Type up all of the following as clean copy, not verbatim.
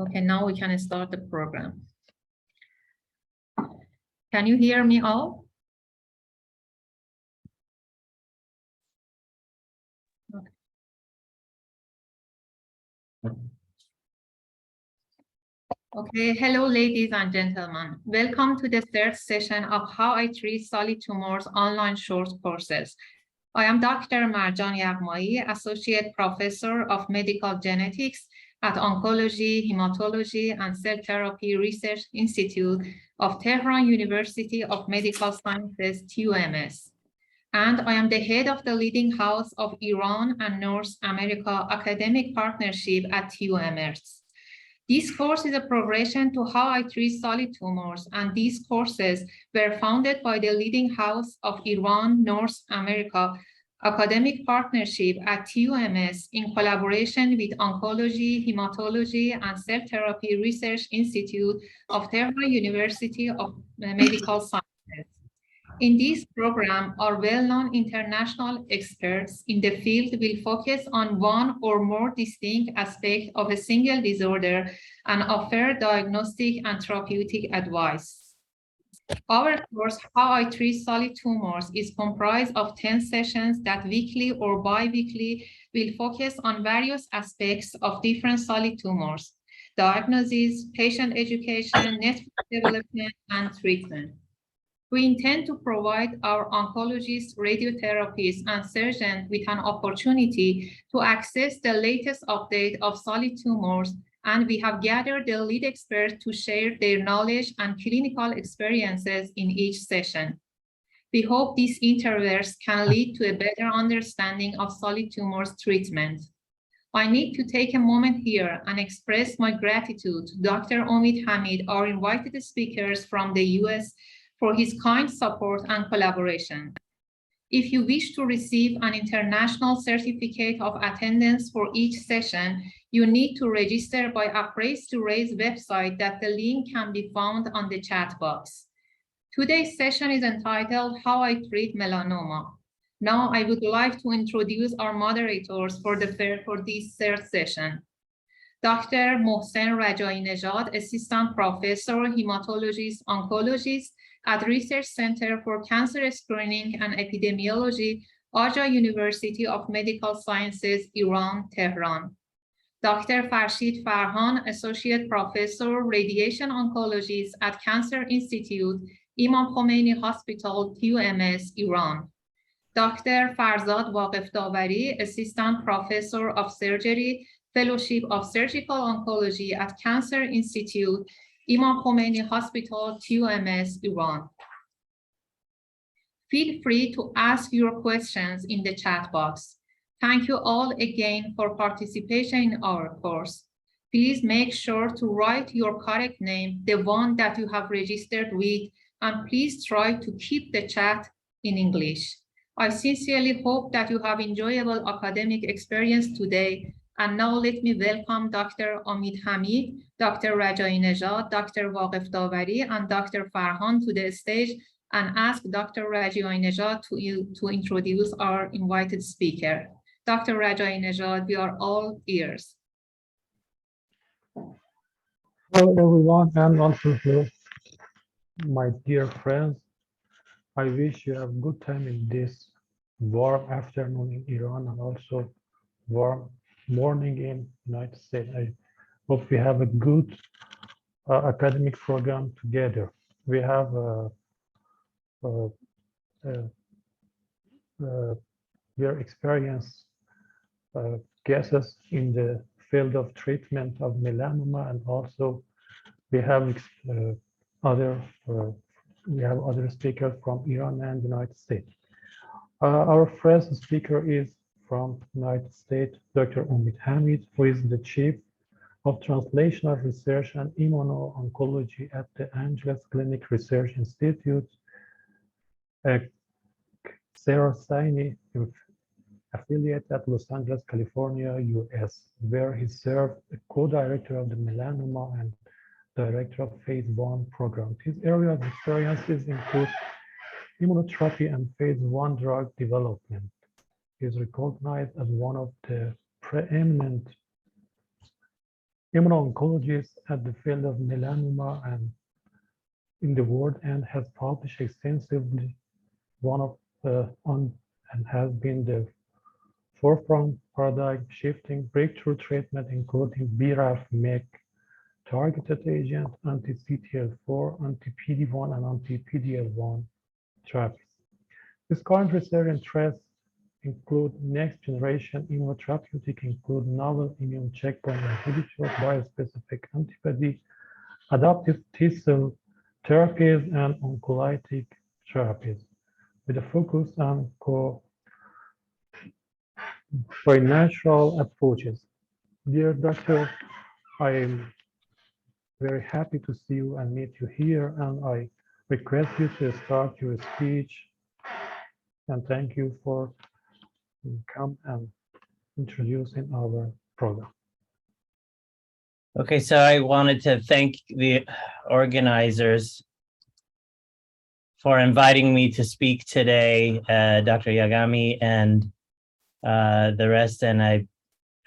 Okay, now we can start the program. Can you hear me all? Okay, hello ladies and gentlemen. Welcome to the third session of How I Treat Solid Tumors online short courses. I am Dr. Marjan Yaghmai, Associate Professor of Medical Genetics at Oncology, Hematology, and Cell Therapy Research Institute of Tehran University of Medical Sciences, TUMS. And I am the head of the leading house of Iran and North America Academic Partnership at TUMS. This course is a progression to How I Treat Solid Tumors, and these courses were founded by the leading house of Iran North America Academic Partnership at TUMS in collaboration with Oncology, Hematology, and Cell Therapy Research Institute of Tehran University of Medical Sciences. In this program, our well-known international experts in the field will focus on one or more distinct aspects of a single disorder and offer diagnostic and therapeutic advice. Our course, How I Treat Solid Tumors, is comprised of 10 sessions that weekly or bi-weekly will focus on various aspects of different solid tumors, diagnosis, patient education, network development, and treatment. We intend to provide our oncologists, radiotherapists, and surgeons with an opportunity to access the latest update of solid tumors, and we have gathered the lead experts to share their knowledge and clinical experiences in each session. We hope these interviews can lead to a better understanding of solid tumors treatment. I need to take a moment here and express my gratitude to Dr. Omid Hamid, our invited speakers from the US, for his kind support and collaboration. If you wish to receive an international certificate of attendance for each session, you need to register by Appraise to Raise website that the link can be found on the chat box. Today's session is entitled How I Treat Melanoma. Now I would like to introduce our moderators for this third session. Dr. Mohsen Rajai-Nejad, Assistant Professor, Hematologist, Oncologist at Research Center for Cancer Screening and Epidemiology, Aja University of Medical Sciences, Iran, Tehran. Dr. Farshid Farhan, Associate Professor, Radiation Oncologist at Cancer Institute, Imam Khomeini Hospital, TUMS, Iran. Dr. Farzad Waqef Davari, Assistant Professor of Surgery, Fellowship of Surgical Oncology at Cancer Institute, Imam Khomeini Hospital, TUMS, Iran. Feel free to ask your questions in the chat box. Thank you all again for participation in our course. Please make sure to write your correct name, the one that you have registered with, and please try to keep the chat in English. I sincerely hope that you have enjoyable academic experience today. And now let me welcome Dr. Omid Hamid, Dr. Rajai-Nejad, Dr. Waqef Davari, and Dr. Farhan to the stage and ask Dr. Rajai-Nejad to introduce our invited speaker. Dr. Rajai-Nejad, we are all ears. Hello everyone, and also hello, my dear friends. I wish you have good time in this warm afternoon in Iran and also warm morning in United States. I hope we have a good academic program together. We have very experienced guests in the field of treatment of melanoma, and also we have other speakers from Iran and United States. Our first speaker is from United States, Dr. Omid Hamid, who is the Chief of Translational Research and Immuno-Oncology at the Angeles Clinic Research Institute, Sarcoma affiliate at Los Angeles, California, US, where he served as co-director of the melanoma and director of phase 1 program. His area of experiences include immunotherapy and phase 1 drug development. He is recognized as one of the preeminent immuno-oncologist at the field of melanoma and in the world and has published extensively and has been the forefront paradigm shifting breakthrough treatment including BRAF/MEK targeted agent, anti-CTLA-4, anti-PD-1 and anti-PD-L1 therapies. This current research interests include next generation immunotherapeutic, include novel immune checkpoint inhibitors, biospecific antibody, adaptive T-cell therapies, and oncolytic therapies, with a focus on combinatorial approaches. Dear Doctor, I am very happy to see you and meet you here, and I request you to start your speech. And thank you for come and introducing our program. Okay, so I wanted to thank the organizers for inviting me to speak today, Dr. Yagami and the rest, and I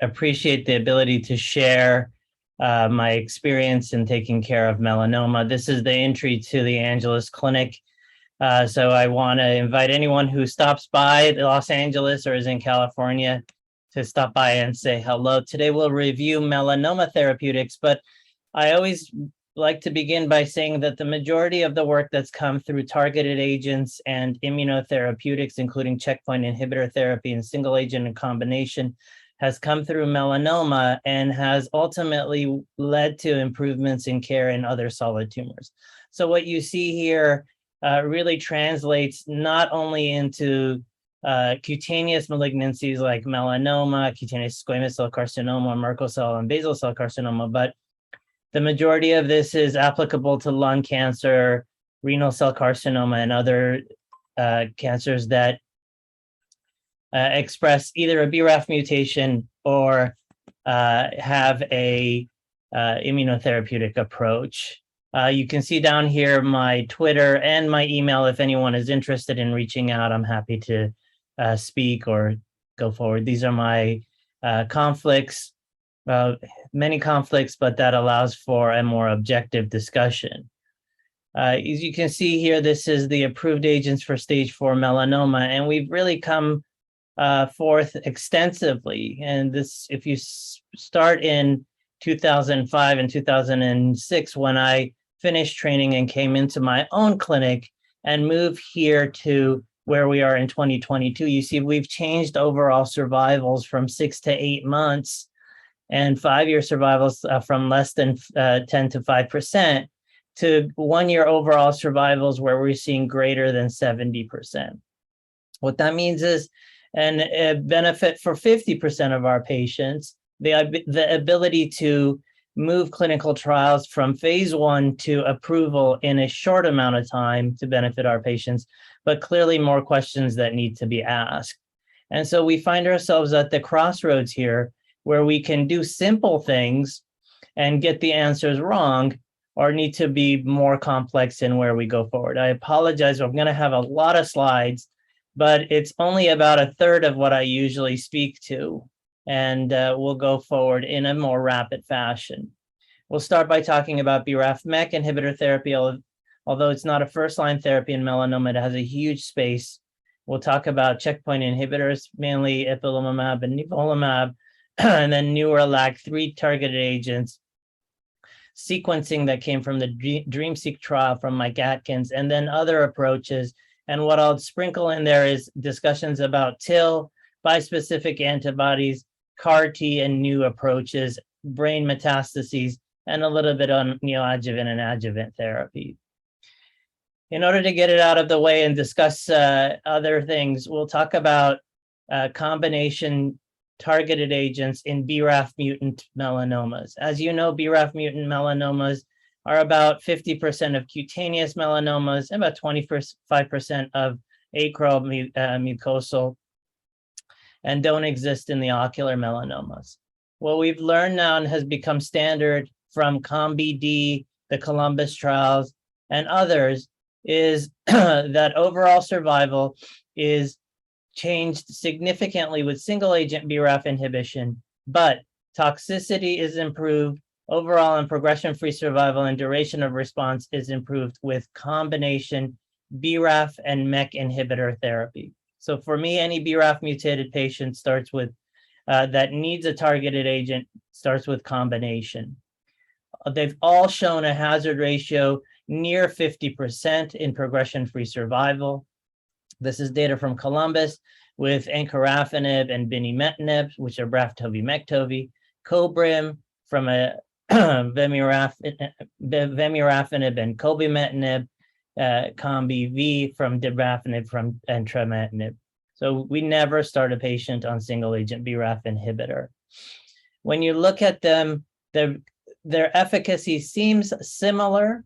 appreciate the ability to share my experience in taking care of melanoma. This is the entry to the Angeles Clinic. So I want to invite anyone who stops by Los Angeles or is in California to stop by and say hello. Today we'll review melanoma therapeutics, but I always like to begin by saying that the majority of the work that's come through targeted agents and immunotherapeutics, including checkpoint inhibitor therapy and single agent and combination, has come through melanoma and has ultimately led to improvements in care in other solid tumors. So what you see here really translates not only into cutaneous malignancies like melanoma, cutaneous squamous cell carcinoma, Merkel cell and basal cell carcinoma, but the majority of this is applicable to lung cancer, renal cell carcinoma, and other cancers that express either a BRAF mutation or have a immunotherapeutic approach. You can see down here my Twitter and my email. If anyone is interested in reaching out, I'm happy to speak or go forward. These are my conflicts, many conflicts, but that allows for a more objective discussion. As you can see here, this is the approved agents for stage 4 melanoma, and we've really come forth extensively. And this, if you start in 2005 and 2006, when I finished training and came into my own clinic and moved here to where we are in 2022, you see we've changed overall survivals from 6 to 8 months and 5-year survivals from less than 10 to 5% to 1-year overall survivals where we're seeing greater than 70%. What that means is a benefit for 50% of our patients, the ability to move clinical trials from phase 1 to approval in a short amount of time to benefit our patients, but clearly more questions that need to be asked. And so we find ourselves at the crossroads here where we can do simple things and get the answers wrong, or need to be more complex in where we go forward. I apologize, I'm going to have a lot of slides, but it's only about a third of what I usually speak to, and we'll go forward in a more rapid fashion. We'll start by talking about BRAF/MEK inhibitor therapy. Although it's not a first-line therapy in melanoma, it has a huge space. We'll talk about checkpoint inhibitors, mainly Ipilimumab and Nivolumab, and then newer LAG-3 targeted agents, sequencing that came from the DreamSeq trial from Mike Atkins, and then other approaches. And what I'll sprinkle in there is discussions about TIL, bispecific antibodies, CAR-T, and new approaches, brain metastases, and a little bit on neoadjuvant and adjuvant therapy. In order to get it out of the way and discuss other things, we'll talk about combination targeted agents in BRAF mutant melanomas. As you know, BRAF mutant melanomas are about 50% of cutaneous melanomas and about 25% of acral mucosal, and don't exist in the ocular melanomas. What we've learned now and has become standard from COMBD, the Columbus trials, and others is that overall survival is changed significantly with single agent BRAF inhibition, but toxicity is improved, Overall and progression-free survival and duration of response is improved with combination BRAF and MEK inhibitor therapy. So for me, any BRAF mutated patient starts with that needs a targeted agent starts with combination. They've all shown a hazard ratio near 50% in progression-free survival. This is data from Columbus with encorafenib and binimetinib, which are BRAF-TOVI-MEK-TOVI, Cobrim from a vemurafenib and cobimetinib, COMBI-V from dabrafenib and trametinib. So we never start a patient on single-agent BRAF inhibitor. When you look at them, their efficacy seems similar.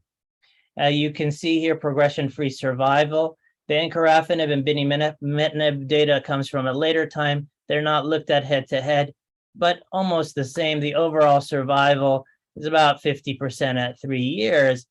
You can see here progression-free survival. The encorafenib and binimetinib data comes from a later time. They're not looked at head-to-head, but almost the same. The overall survival is about 50% at 3 years.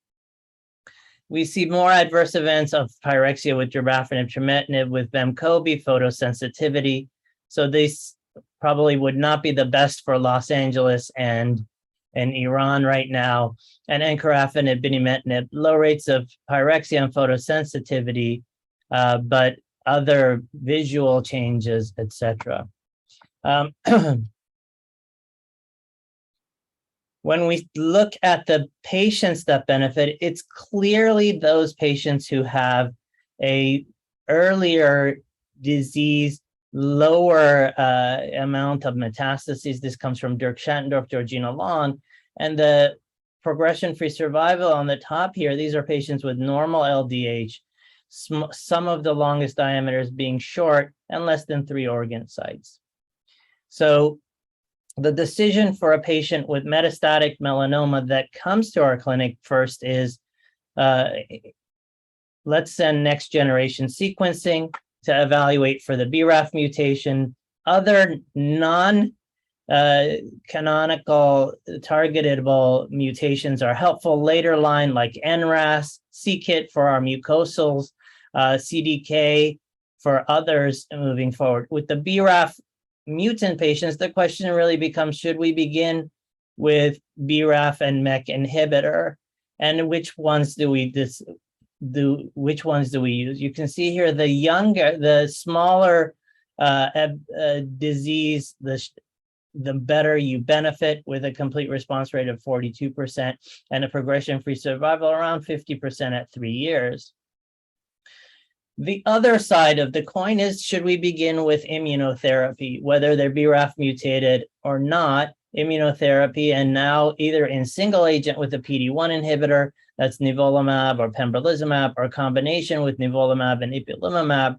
We see more adverse events of pyrexia with dabrafenib, trametinib, with Bemcobi photosensitivity. So this probably would not be the best for Los Angeles and Iran right now. And encorafenib, binimetinib, low rates of pyrexia and photosensitivity, but other visual changes, etc. When we look at the patients that benefit, it's clearly those patients who have a earlier disease, lower amount of metastases. This comes from Dirk Schattendorf, Georgina Long, and the progression-free survival on the top here. These are patients with normal LDH, some of the longest diameters being short and less than 3 organ sites. So the decision for a patient with metastatic melanoma that comes to our clinic first is, let's send next generation sequencing to evaluate for the BRAF mutation. Other non-canonical targetable mutations are helpful later line, like NRAS, c-KIT for our mucosals, CDK for others moving forward. With the BRAF mutant patients, the question really becomes, should we begin with BRAF and MEK inhibitor, and which ones do we use? You can see here the smaller disease, the better you benefit, with a complete response rate of 42% and a progression-free survival around 50% at 3 years. The other side of the coin is, should we begin with immunotherapy, whether they're BRAF mutated or not? Immunotherapy, and now either in single agent with a PD-1 inhibitor, that's nivolumab or pembrolizumab, or combination with nivolumab and ipilimumab.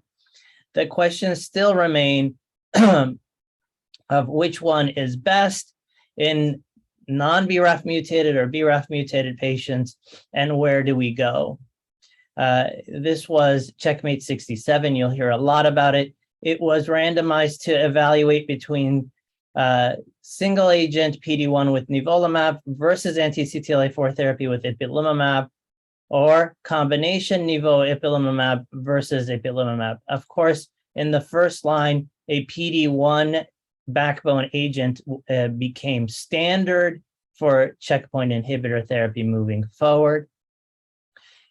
The questions still remain of which one is best in non-BRAF mutated or BRAF mutated patients, and where do we go? This was Checkmate 67. You'll hear a lot about it. It was randomized to evaluate between single agent PD-1 with nivolumab versus anti-CTLA-4 therapy with ipilimumab, or combination nivo-ipilimumab versus ipilimumab. Of course, in the first line, a PD-1 backbone agent became standard for checkpoint inhibitor therapy moving forward.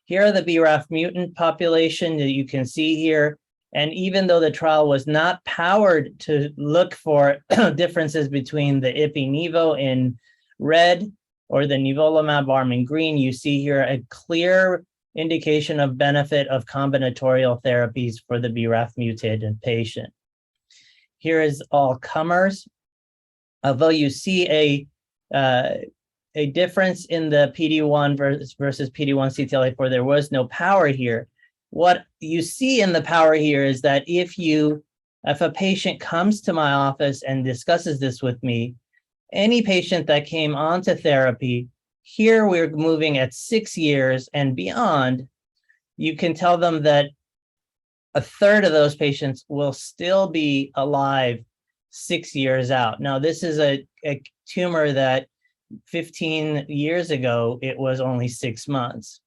Here are the BRAF mutant population that you can see here. And even though the trial was not powered to look for differences between the ipi-nivo in red or the nivolumab arm in green, you see here a clear indication of benefit of combinatorial therapies for the BRAF mutated patient. Here is all comers. Although you see a difference in the PD-1 versus PD-1 CTLA-4, there was no power here. What you see in the power here is that if a patient comes to my office and discusses this with me, any patient that came onto therapy, here we're moving at 6 years and beyond, you can tell them that a third of those patients will still be alive 6 years out. Now, this is a tumor that 15 years ago, it was only 6 months.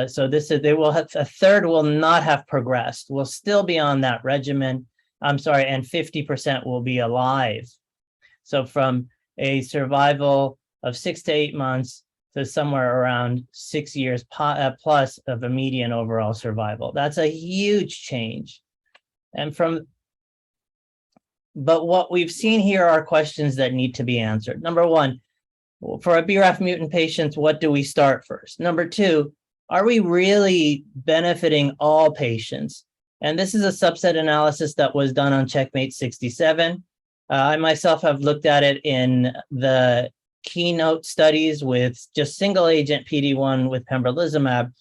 So a third will not have progressed, will still be on that regimen. I'm sorry, and 50% will be alive. So from a survival of 6 to 8 months to somewhere around 6 years plus of a median overall survival. That's a huge change. But what we've seen here are questions that need to be answered. Number one, for a BRAF mutant patients, what do we start first? Number two, are we really benefiting all patients? And this is a subset analysis that was done on Checkmate 67. I myself have looked at it in the keynote studies with just single agent PD-1 with pembrolizumab.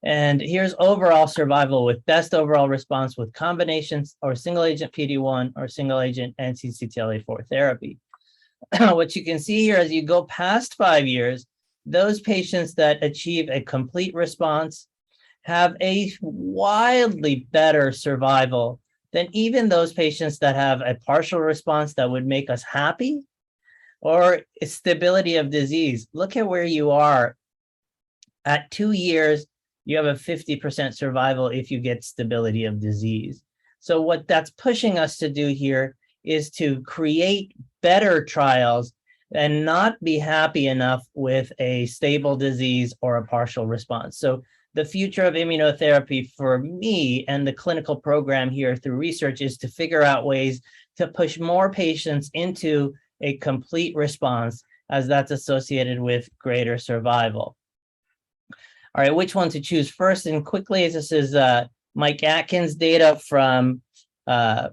And here's overall survival with best overall response with combinations or single agent PD-1 or single agent anti-CTLA-4 therapy. What you can see here as you go past 5 years, those patients that achieve a complete response have a wildly better survival than even those patients that have a partial response that would make us happy or stability of disease. Look at where you are. At 2 years, you have a 50% survival if you get stability of disease. So what that's pushing us to do here is to create better trials and not be happy enough with a stable disease or a partial response. So the future of immunotherapy for me and the clinical program here through research is to figure out ways to push more patients into a complete response, as that's associated with greater survival. All right, which one to choose first? And quickly, this is Mike Atkins' data from DreamSeq.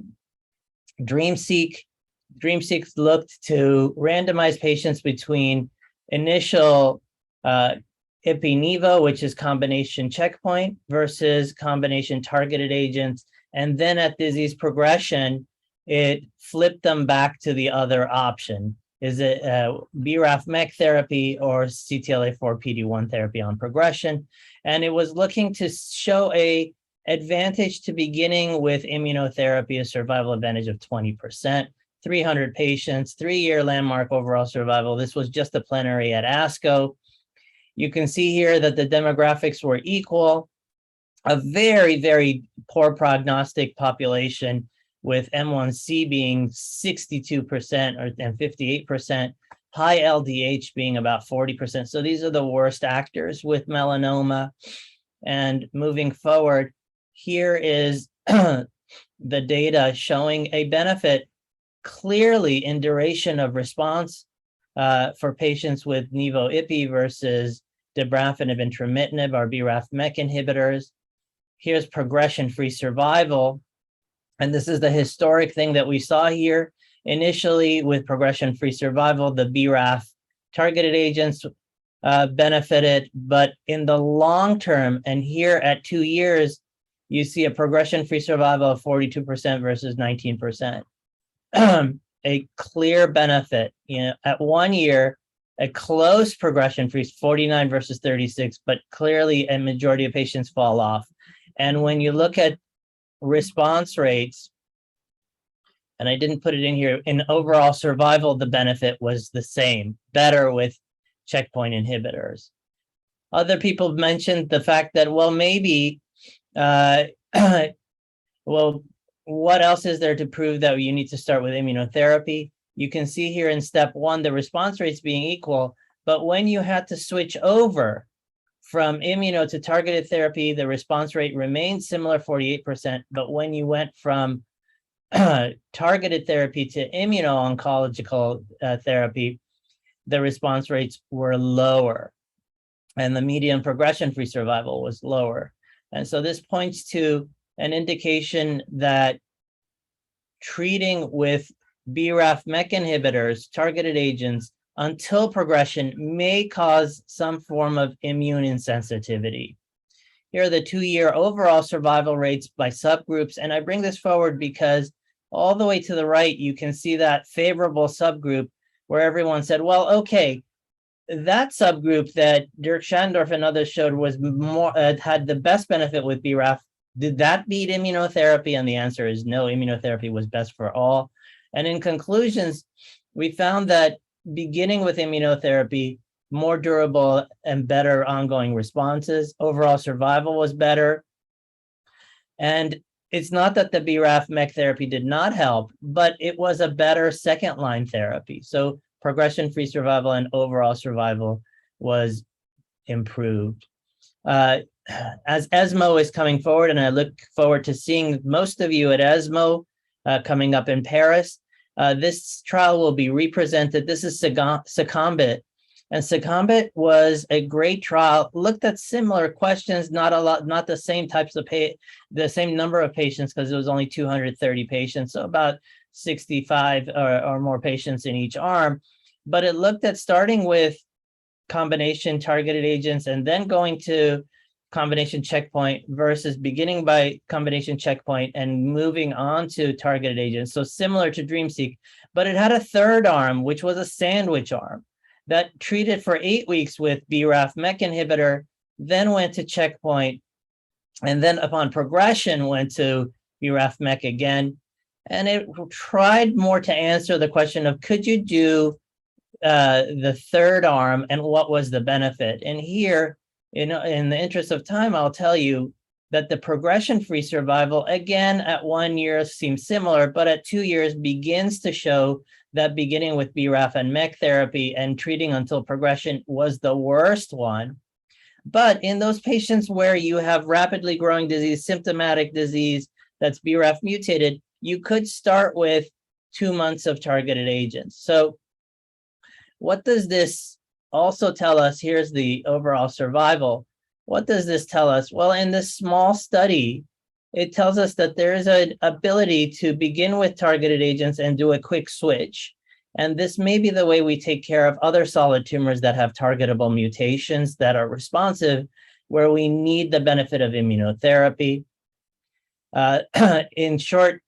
DreamSeq looked to randomize patients between initial Ipi-Nivo, which is combination checkpoint, versus combination targeted agents. And then at disease progression, it flipped them back to the other option. Is it BRAF MEK therapy or CTLA-4 PD-1 therapy on progression? And it was looking to show a advantage to beginning with immunotherapy, a survival advantage of 20%, 300 patients, 3-year landmark overall survival. This was just a plenary at ASCO. You can see here that the demographics were equal, a very, very poor prognostic population, with M1C being 62% and 58%, high LDH being about 40%. So these are the worst actors with melanoma. And moving forward, here is the data showing a benefit clearly in duration of response for patients with Nivo-Ipi versus dabrafenib and trametinib, our BRAF MEK inhibitors. Here's progression-free survival. And this is the historic thing that we saw here. Initially, with progression-free survival, the BRAF targeted agents benefited, but in the long term, and here at 2 years, you see a progression-free survival of 42% versus 19%. A clear benefit. At 1 year, a close progression-free, 49 versus 36, but clearly a majority of patients fall off. And when you look at response rates, and I didn't put it in here, in overall survival, the benefit was the same, better with checkpoint inhibitors. Other people mentioned the fact that, well, maybe, well, what else is there to prove that you need to start with immunotherapy? You can see here in step 1, the response rates being equal, but when you had to switch over from immuno to targeted therapy, the response rate remained similar, 48%. But when you went from targeted therapy to immuno-oncological therapy, the response rates were lower. And the median progression-free survival was lower. And so this points to an indication that treating with BRAF MEK inhibitors, targeted agents, until progression may cause some form of immune insensitivity. Here are the 2-year overall survival rates by subgroups. And I bring this forward because all the way to the right, you can see that favorable subgroup where everyone said, well, okay, that subgroup that Dirk Schandorf and others showed was more had the best benefit with BRAF. Did that beat immunotherapy? And the answer is no, immunotherapy was best for all. And in conclusions, we found that beginning with immunotherapy, more durable and better ongoing responses. Overall survival was better. And it's not that the BRAF MEK therapy did not help, but it was a better second-line therapy. So progression-free survival and overall survival was improved. As ESMO is coming forward, and I look forward to seeing most of you at ESMO coming up in Paris, this trial will be represented. This is Sarcoma, and Sarcoma was a great trial, looked at similar questions, not the same types of the same number of patients, because it was only 230 patients, so about 65 or more patients in each arm. But it looked at starting with combination targeted agents and then going to combination checkpoint versus beginning by combination checkpoint and moving on to targeted agents. So similar to DREAMseq, but it had a third arm, which was a sandwich arm that treated for 8 weeks with BRAF/MEK inhibitor, then went to checkpoint, and then upon progression went to BRAF/MEK again. And it tried more to answer the question of, could you do the third arm and what was the benefit? And here, in the interest of time, I'll tell you that the progression-free survival, again, at 1 year seems similar, but at 2 years begins to show that beginning with BRAF and MEK therapy and treating until progression was the worst one. But in those patients where you have rapidly growing disease, symptomatic disease that's BRAF mutated, you could start with 2 months of targeted agents. So what does this also tell us? Here's the overall survival. What does this tell us? Well, in this small study, it tells us that there is an ability to begin with targeted agents and do a quick switch. And this may be the way we take care of other solid tumors that have targetable mutations that are responsive, where we need the benefit of immunotherapy. In short,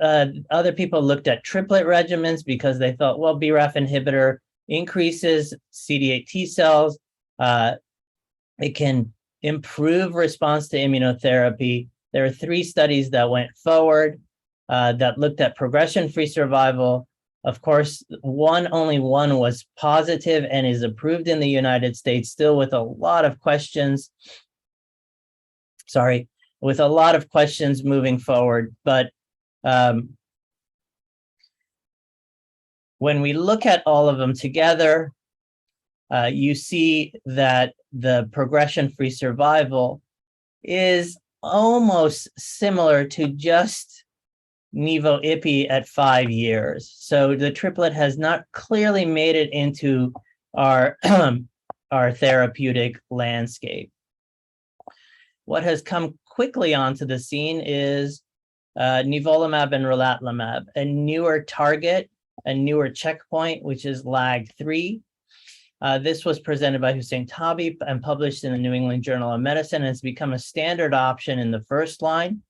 other people looked at triplet regimens because they thought, well, BRAF inhibitor increases CD8 T cells. It can improve response to immunotherapy. There are 3 studies that went forward that looked at progression-free survival. Of course, only one was positive and is approved in the United States, still with a lot of questions. Sorry, with a lot of questions moving forward. But when we look at all of them together, you see that the progression-free survival is almost similar to just Nivo-Ipi at 5 years. So the triplet has not clearly made it into our, our therapeutic landscape. What has come quickly onto the scene is Nivolumab and Relatlimab, a newer target, a newer checkpoint, which is LAG-3. This was presented by Hussein Tabi and published in the New England Journal of Medicine, and it's become a standard option in the first line.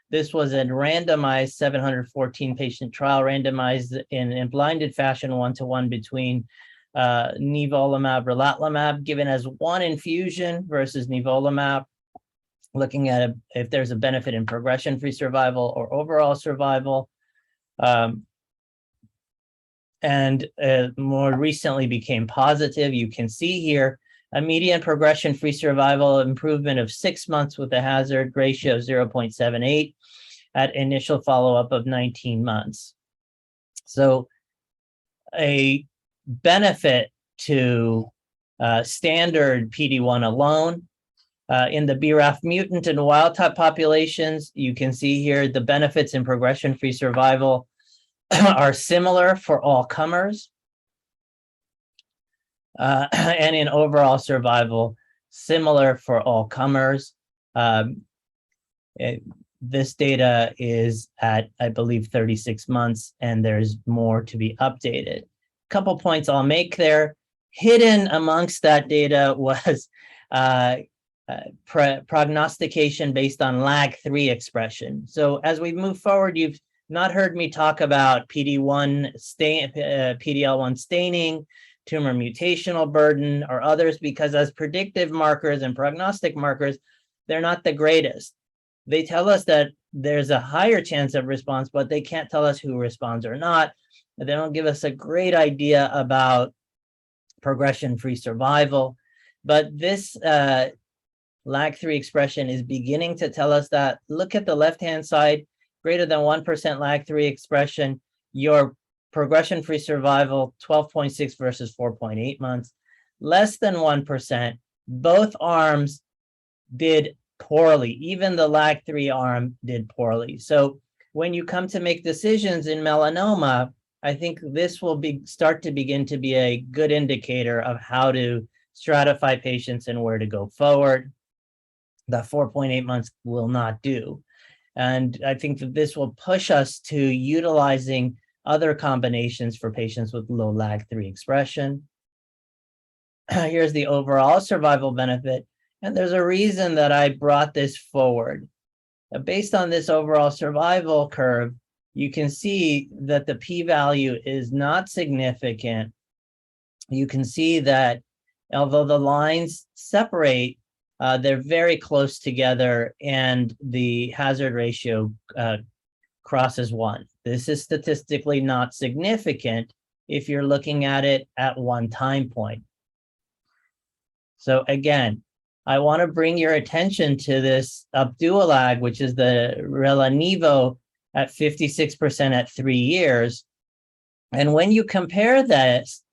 This was a randomized 714 patient trial, randomized in blinded fashion 1-to-1 between Nivolumab, Relatlimab, given as one infusion versus Nivolumab, looking at if there's a benefit in progression-free survival or overall survival. And more recently became positive. You can see here a median progression-free survival improvement of 6 months with a hazard ratio of 0.78 at initial follow-up of 19 months. So a benefit to standard PD-1 alone. In the BRAF mutant and wild-type populations, you can see here the benefits in progression-free survival are similar for all comers, and in overall survival, similar for all comers. This data is at, I believe, 36 months, and there's more to be updated. A couple points I'll make there. Hidden amongst that data was prognostication based on LAG-3 expression. So as we move forward, you've not heard me talk about PD-1 PD-L1 staining, tumor mutational burden, or others, because as predictive markers and prognostic markers, they're not the greatest. They tell us that there's a higher chance of response, but they can't tell us who responds or not. They don't give us a great idea about progression-free survival. But this LAG-3 expression is beginning to tell us that. Look at the left-hand side, greater than 1% LAG-3 expression, your progression-free survival, 12.6 versus 4.8 months, less than 1%. Both arms did poorly. Even the LAG-3 arm did poorly. So when you come to make decisions in melanoma, I think this will start to begin to be a good indicator of how to stratify patients and where to go forward. The 4.8 months will not do. And I think that this will push us to utilizing other combinations for patients with low LAG-3 expression. Here's the overall survival benefit. And there's a reason that I brought this forward. Based on this overall survival curve, you can see that the p-value is not significant. You can see that although the lines separate, they're very close together and the hazard ratio crosses 1. This is statistically not significant if you're looking at it at one time point. So again, I want to bring your attention to this Opdualag, which is the Rela-Nivo at 56% at 3 years. And when you compare this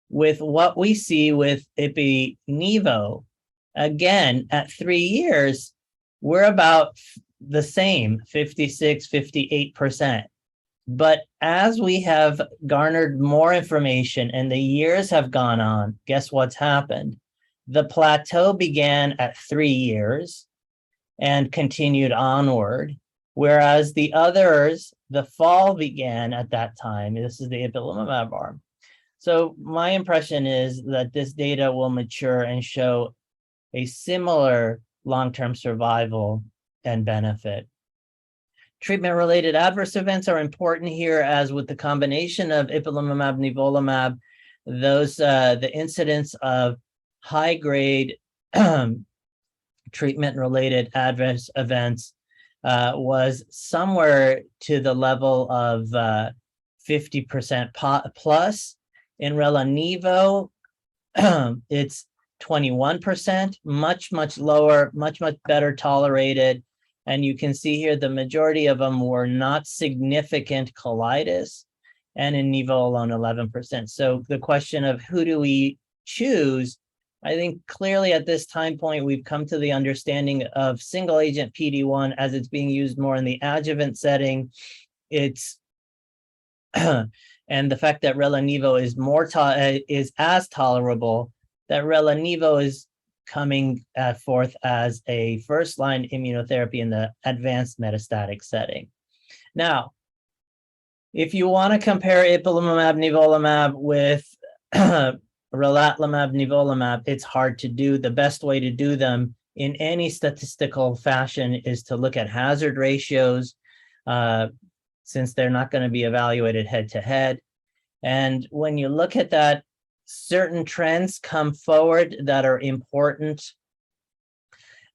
with what we see with Ipi-Nivo, again, at 3 years, we're about the same, 56, 58%. But as we have garnered more information and the years have gone on, guess what's happened? The plateau began at 3 years and continued onward, whereas the others, the fall began at that time. This is the Ipilimumab arm. So my impression is that this data will mature and show a similar long-term survival and benefit. Treatment-related adverse events are important here, as with the combination of Ipilimumab, Nivolumab, those the incidence of high-grade treatment-related adverse events was somewhere to the level of 50% plus. In Rela-Nivo, it's 21%, much lower, much better tolerated. And you can see here the majority of them were not significant colitis, and in Nivo alone, 11%. So the question of who do we choose, I think clearly at this time point, we've come to the understanding of single agent PD-1 as it's being used more in the adjuvant setting. It's and the fact that Rela-Nivo is as tolerable, that Rela-Nivo is coming forth as a first-line immunotherapy in the advanced metastatic setting. Now, if you want to compare Ipilimumab, Nivolumab with Relatlimab, Nivolumab, it's hard to do. The best way to do them in any statistical fashion is to look at hazard ratios, since they're not going to be evaluated head-to-head. And when you look at that, certain trends come forward that are important.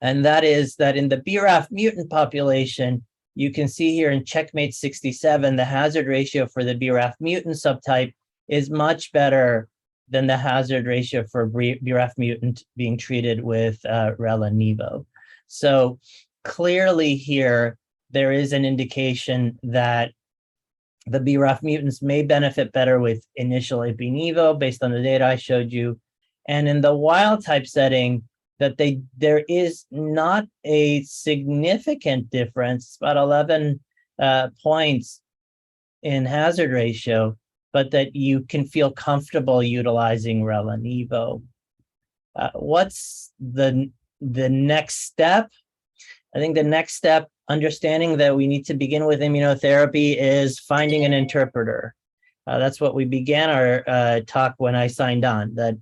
And that is that in the BRAF mutant population, you can see here in Checkmate 67, the hazard ratio for the BRAF mutant subtype is much better than the hazard ratio for BRAF mutant being treated with Rela-Nivo. So clearly here, there is an indication that the BRAF mutants may benefit better with initial Ipi-Nivo based on the data I showed you. And in the wild type setting, that there is not a significant difference, about 11 points in hazard ratio, but that you can feel comfortable utilizing Rela-Nivo. What's the next step? I think the next step, understanding that we need to begin with immunotherapy, is finding an interpreter. That's what we began our talk when I signed on, that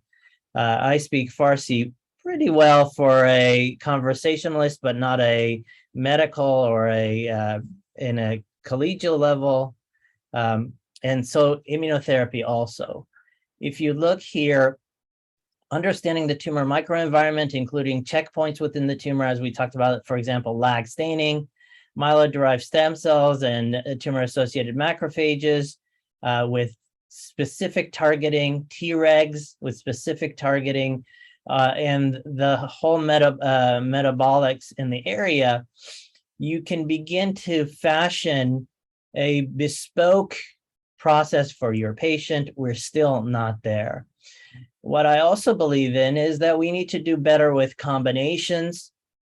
I speak Farsi pretty well for a conversationalist, but not a medical or in a collegial level. And so immunotherapy also. If you look here, understanding the tumor microenvironment, including checkpoints within the tumor, as we talked about, for example, lag staining, myeloid-derived stem cells, and tumor-associated macrophages with specific targeting, Tregs with specific targeting, and the whole metabolics in the area, you can begin to fashion a bespoke process for your patient, we're still not there. What I also believe in is that we need to do better with combinations,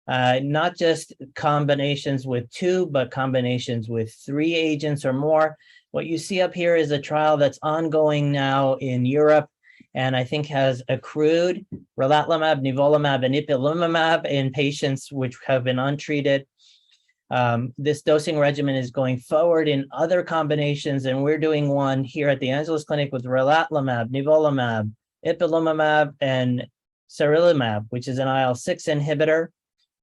not just combinations with 2, but combinations with 3 agents or more. What you see up here is a trial that's ongoing now in Europe, and I think has accrued relatlimab, nivolumab, and ipilimumab in patients which have been untreated. This dosing regimen is going forward in other combinations, and we're doing one here at the Angeles Clinic with relatlimab, nivolumab, ipilimumab, and sarilumab, which is an IL-6 inhibitor,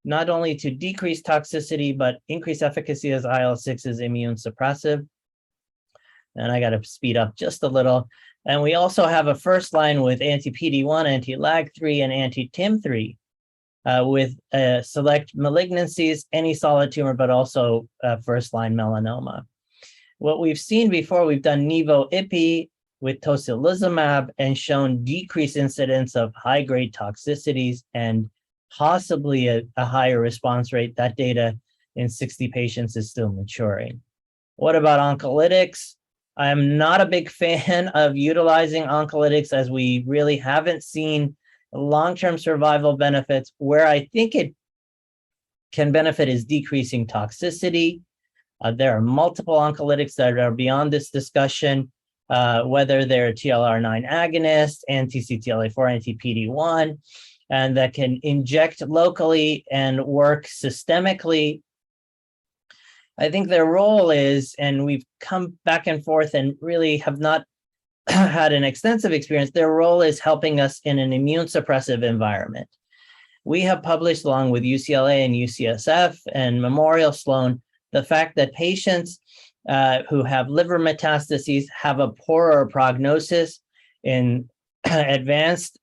not only to decrease toxicity, but increase efficacy as IL-6 is immune suppressive. And I got to speed up just a little. And we also have a first line with anti-PD-1, anti-LAG3, and anti-TIM3 with select malignancies, any solid tumor, but also first-line melanoma. What we've seen before, we've done Nivo-Ipi with tocilizumab and shown decreased incidence of high-grade toxicities and possibly a higher response rate. That data in 60 patients is still maturing. What about oncolytics? I am not a big fan of utilizing oncolytics, as we really haven't seen long-term survival benefits. Where I think it can benefit is decreasing toxicity. There are multiple oncolytics that are beyond this discussion, whether they're TLR9 agonists, anti-CTLA4, anti-PD-1, and that can inject locally and work systemically. I think their role is, and we've come back and forth and really have not had an extensive experience, their role is helping us in an immune suppressive environment. We have published, along with UCLA and UCSF and Memorial Sloan, the fact that patients who have liver metastases have a poorer prognosis in the advanced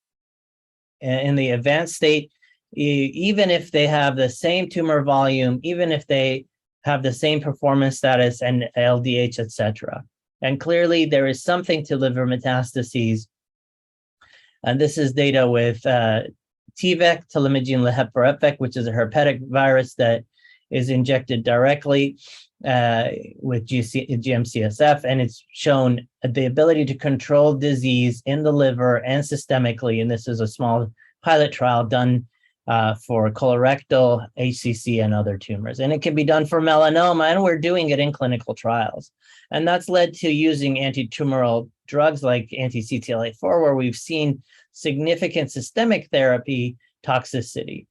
state, even if they have the same tumor volume, even if they have the same performance status and LDH, etc. And clearly there is something to liver metastases. And this is data with TVEC, telemedine leheparepvec, which is a herpetic virus that is injected directly with GM-CSF, and it's shown the ability to control disease in the liver and systemically. And this is a small pilot trial done for colorectal, HCC, and other tumors. And it can be done for melanoma, and we're doing it in clinical trials. And that's led to using anti-tumoral drugs like anti-CTLA4, where we've seen significant systemic therapy toxicity.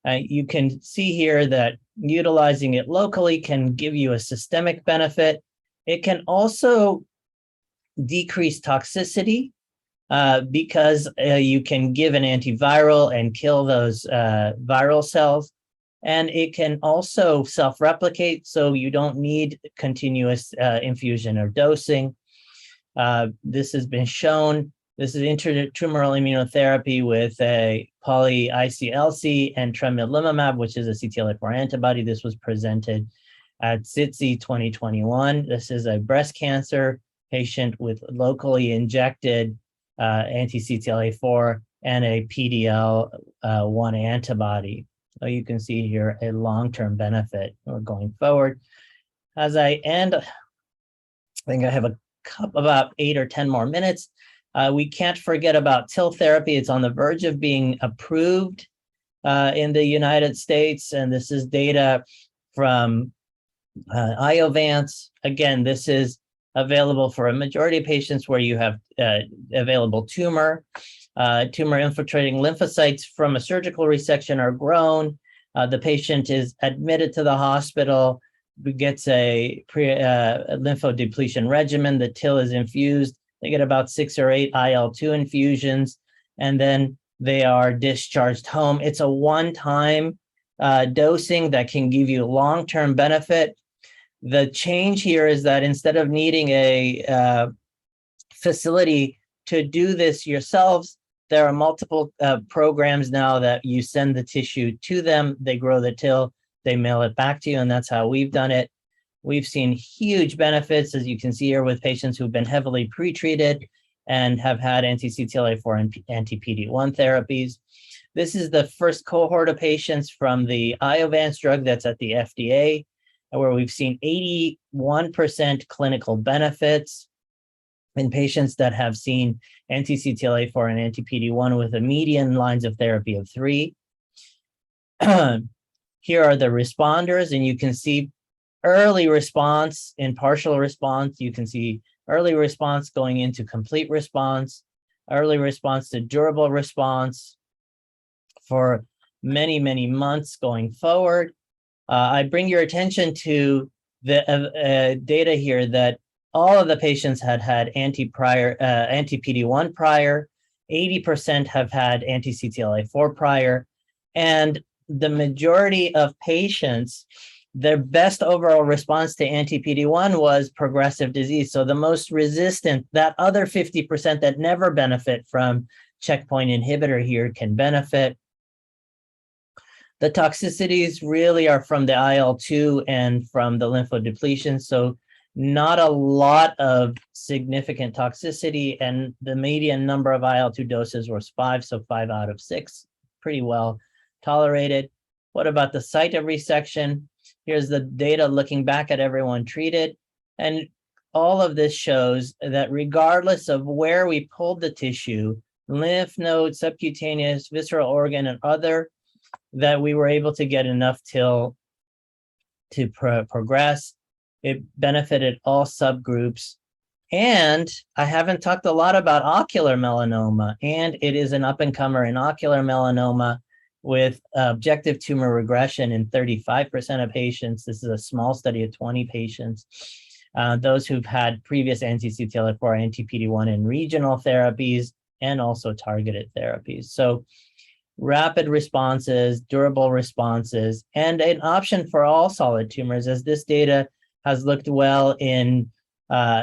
You can see here that utilizing it locally can give you a systemic benefit. It can also decrease toxicity because you can give an antiviral and kill those viral cells. And it can also self-replicate, so you don't need continuous infusion or dosing. This has been shown. This is intratumoral immunotherapy with a poly-ICLC and tremelimumab, which is a CTLA4 antibody. This was presented at SITC 2021. This is a breast cancer patient with locally injected anti-CTLA4 and a PD-L1 antibody. So you can see here a long-term benefit going forward. As I end, I think I have about 8 or 10 more minutes. We can't forget about TIL therapy. It's on the verge of being approved in the United States. And this is data from Iovance. Again, this is available for a majority of patients where you have available tumor infiltrating lymphocytes from a surgical resection are grown. The patient is admitted to the hospital, gets a lymphodepletion regimen. The TIL is infused. They get about 6 or 8 IL-2 infusions, and then they are discharged home. It's a one-time dosing that can give you long-term benefit. The change here is that instead of needing a facility to do this yourselves, there are multiple programs now that you send the tissue to them, they grow the TIL, they mail it back to you, and that's how we've done it. We've seen huge benefits, as you can see here, with patients who've been heavily pretreated and have had anti-CTLA4 and anti-PD-1 therapies. This is the first cohort of patients from the Iovance drug that's at the FDA, where we've seen 81% clinical benefits. in patients that have seen anti-CTLA-4 and anti-PD-1 with a median lines of therapy of 3. Here are the responders, and you can see early response and partial response. You can see early response going into complete response, early response to durable response for many, many months going forward. I bring your attention to the data here that all of the patients had anti-PD-1 prior, 80% have had anti-CTLA-4 prior, and the majority of patients, their best overall response to anti-PD-1 was progressive disease. So the most resistant, that other 50% that never benefit from checkpoint inhibitor here can benefit. The toxicities really are from the IL-2 and from the lymphodepletion. So not a lot of significant toxicity, and the median number of IL-2 doses was 5, so 5 out of 6, pretty well tolerated. What about the site of resection? Here's the data looking back at everyone treated. And all of this shows that regardless of where we pulled the tissue, lymph node, subcutaneous, visceral organ, and other, that we were able to get enough TIL to progress. It benefited all subgroups. And I haven't talked a lot about ocular melanoma, and it is an up-and-comer in ocular melanoma with objective tumor regression in 35% of patients. This is a small study of 20 patients. Those who've had previous anti-CTLA-4, anti-PD-1 and regional therapies, and also targeted therapies. So rapid responses, durable responses, and an option for all solid tumors, as this data has looked well in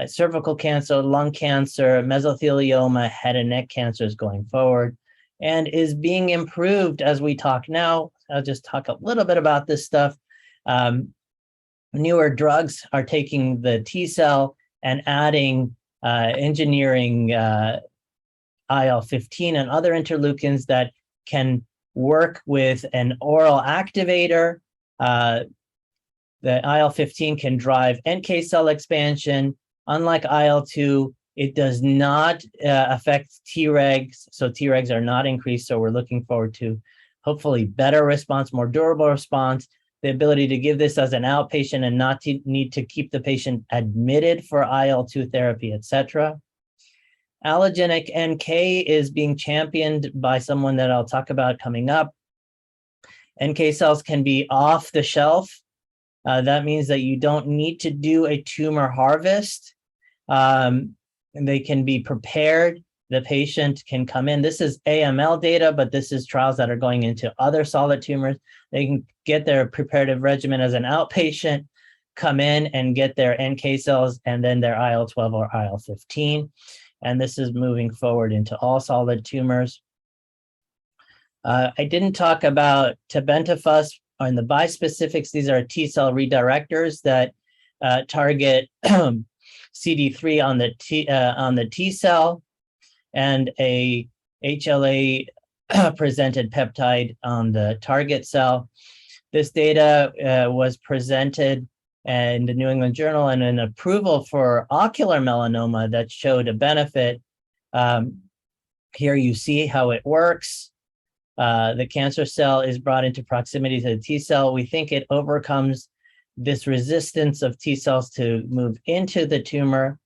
cervical cancer, lung cancer, mesothelioma, head and neck cancers going forward, and is being improved as we talk now. I'll just talk a little bit about this stuff. Newer drugs are taking the T cell and adding engineering IL-15 and other interleukins that can work with an oral activator. The IL-15 can drive NK cell expansion. Unlike IL-2, it does not affect Tregs, so Tregs are not increased. So we're looking forward to hopefully better response, more durable response, the ability to give this as an outpatient and not to need to keep the patient admitted for IL-2 therapy, etc. Allogeneic NK is being championed by someone that I'll talk about coming up. NK cells can be off the shelf. That means that you don't need to do a tumor harvest. And they can be prepared. The patient can come in. This is AML data, but this is trials that are going into other solid tumors. They can get their preparative regimen as an outpatient, come in and get their NK cells and then their IL-12 or IL-15. And this is moving forward into all solid tumors. I didn't talk about tebentafusp on the bispecifics. These are T cell redirectors that target CD3 on the T cell and a HLA presented peptide on the target cell. This data was presented in the New England Journal and an approval for ocular melanoma that showed a benefit. Here you see how it works. The cancer cell is brought into proximity to the T cell. We think it overcomes this resistance of T cells to move into the tumor.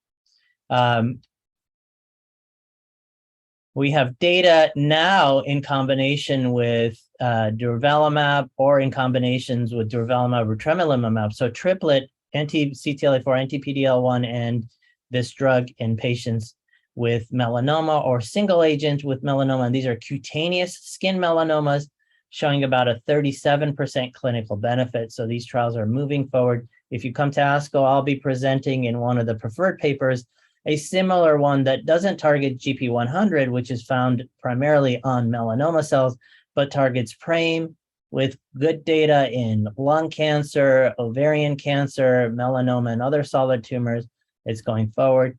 We have data now in combination with durvalumab or in combinations with durvalumab or tremelimumab. So triplet, anti-CTLA-4, anti-PD-L1, and this drug in patients with melanoma or single agent with melanoma. And these are cutaneous skin melanomas showing about a 37% clinical benefit. So these trials are moving forward. If you come to ASCO, I'll be presenting in one of the preferred papers a similar one that doesn't target GP100, which is found primarily on melanoma cells, but targets PRAME with good data in lung cancer, ovarian cancer, melanoma, and other solid tumors. It's going forward.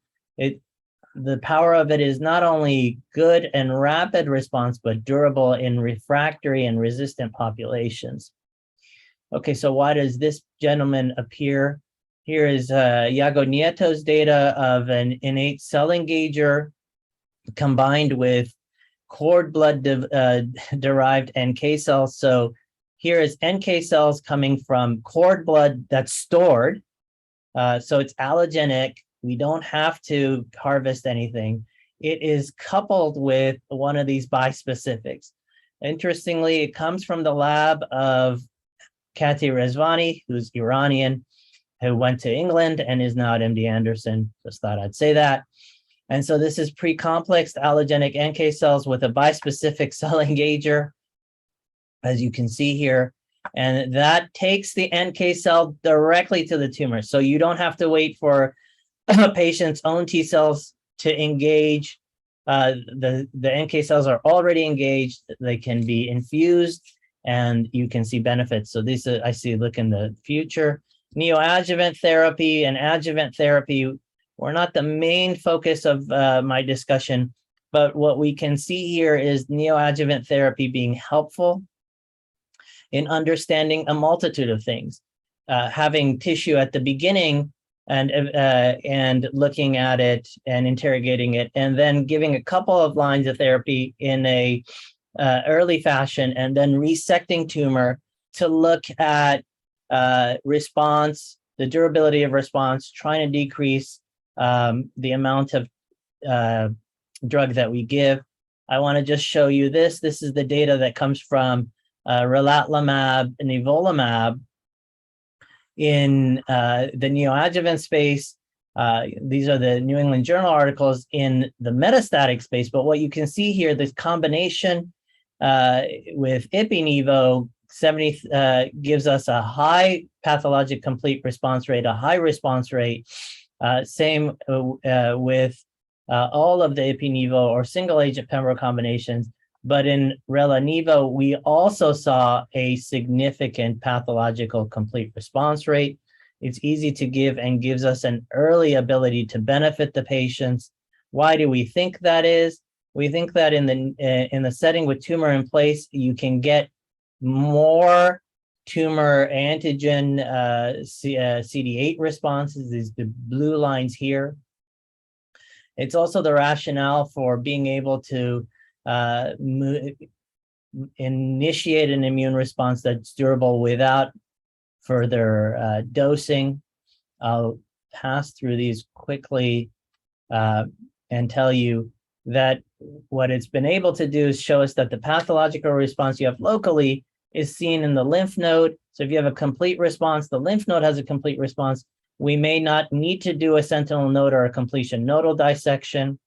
The power of it is not only good and rapid response, but durable in refractory and resistant populations. Okay, so why does this gentleman appear Here is Iago Nieto's data of an innate cell engager combined with cord blood derived NK cells. So here is NK cells coming from cord blood that's stored. So it's allogenic. We don't have to harvest anything. It is coupled with one of these bispecifics. Interestingly, it comes from the lab of Kati Rezvani, who's Iranian, who went to England and is now at MD Anderson. Just thought I'd say that. And so this is pre-complexed allogenic NK cells with a bispecific cell engager, as you can see here. And that takes the NK cell directly to the tumor. So you don't have to wait for a patient's own T cells to engage. The NK cells are already engaged. They can be infused and you can see benefits. So these I see look in the future. Neoadjuvant therapy and adjuvant therapy were not the main focus of my discussion, but what we can see here is neoadjuvant therapy being helpful in understanding a multitude of things. Having tissue at the beginning and looking at it and interrogating it, and then giving a couple of lines of therapy in a early fashion, and then resecting tumor to look at response, the durability of response, trying to decrease the amount of drug that we give. I want to just show you this. This is the data that comes from Relatlimab and Nivolumab in the neoadjuvant space. These are the New England Journal articles in the metastatic space. But what you can see here, this combination with Ipi-Nivo 70 gives us a high pathologic complete response rate, a high response rate. Same with all of the Ipi-Nivo or single agent pembro combinations. But in Rela-Nivo, we also saw a significant pathological complete response rate. It's easy to give and gives us an early ability to benefit the patients. Why do we think that is? We think that in the setting with tumor in place, you can get more tumor antigen CD8 responses, is the blue lines here. It's also the rationale for being able to initiate an immune response that's durable without further dosing. I'll pass through these quickly and tell you that what it's been able to do is show us that the pathological response you have locally is seen in the lymph node. So if you have a complete response, the lymph node has a complete response. We may not need to do a sentinel node or a completion nodal dissection.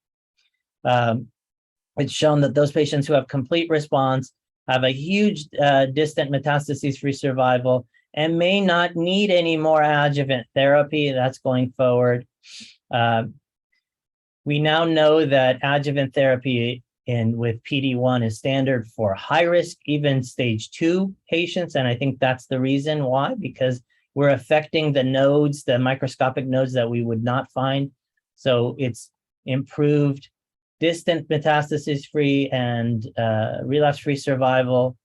It's shown that those patients who have complete response have a huge distant metastases-free survival and may not need any more adjuvant therapy. That's going forward. We now know that adjuvant therapy with PD-1 is standard for high risk, even stage 2 patients. And I think that's the reason why, because we're affecting the nodes, the microscopic nodes that we would not find. So it's improved distant metastasis-free and relapse-free survival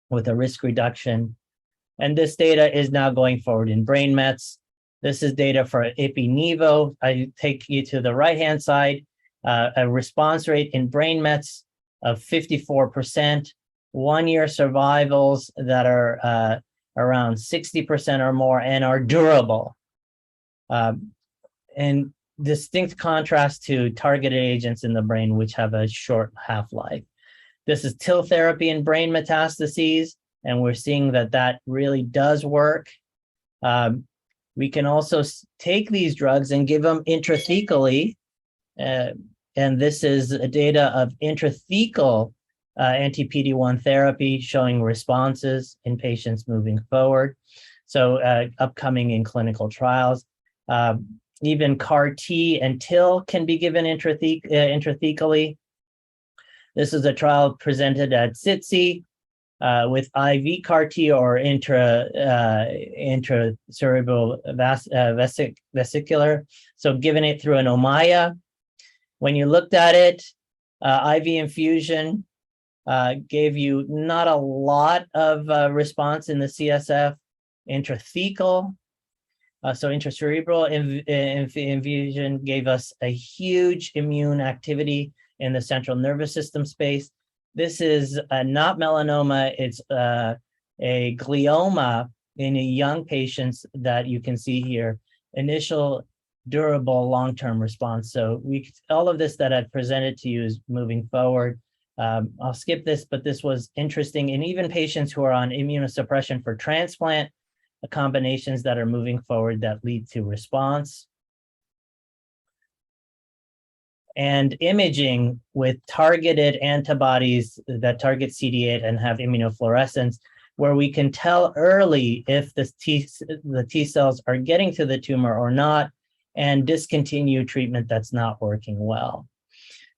with a risk reduction. And this data is now going forward in brain mets. This is data for Ipi-Nivo. I take you to the right-hand side, a response rate in brain mets of 54%, 1-year survivals that are around 60% or more and are durable. And distinct contrast to targeted agents in the brain, which have a short half-life. This is TIL therapy in brain metastases, and we're seeing that that really does work. We can also take these drugs and give them intrathecally, and this is data of intrathecal anti-PD-1 therapy showing responses in patients moving forward. So upcoming in clinical trials. Even CAR T and TIL can be given intrathecally. This is a trial presented at SITC with IV CAR T or intracerebral vesicular. So given it through an Ommaya. When you looked at it, IV infusion gave you not a lot of response in the CSF. Intrathecal So intracerebral infusion gave us a huge immune activity in the central nervous system space. This is not melanoma, it's a glioma in young patients that you can see here. Initial durable long-term response. So all of this that I've presented to you is moving forward. I'll skip this, but this was interesting. And even patients who are on immunosuppression for transplant, combinations that are moving forward that lead to response. And imaging with targeted antibodies that target CD8 and have immunofluorescence, where we can tell early if the T cells are getting to the tumor or not, and discontinue treatment that's not working well.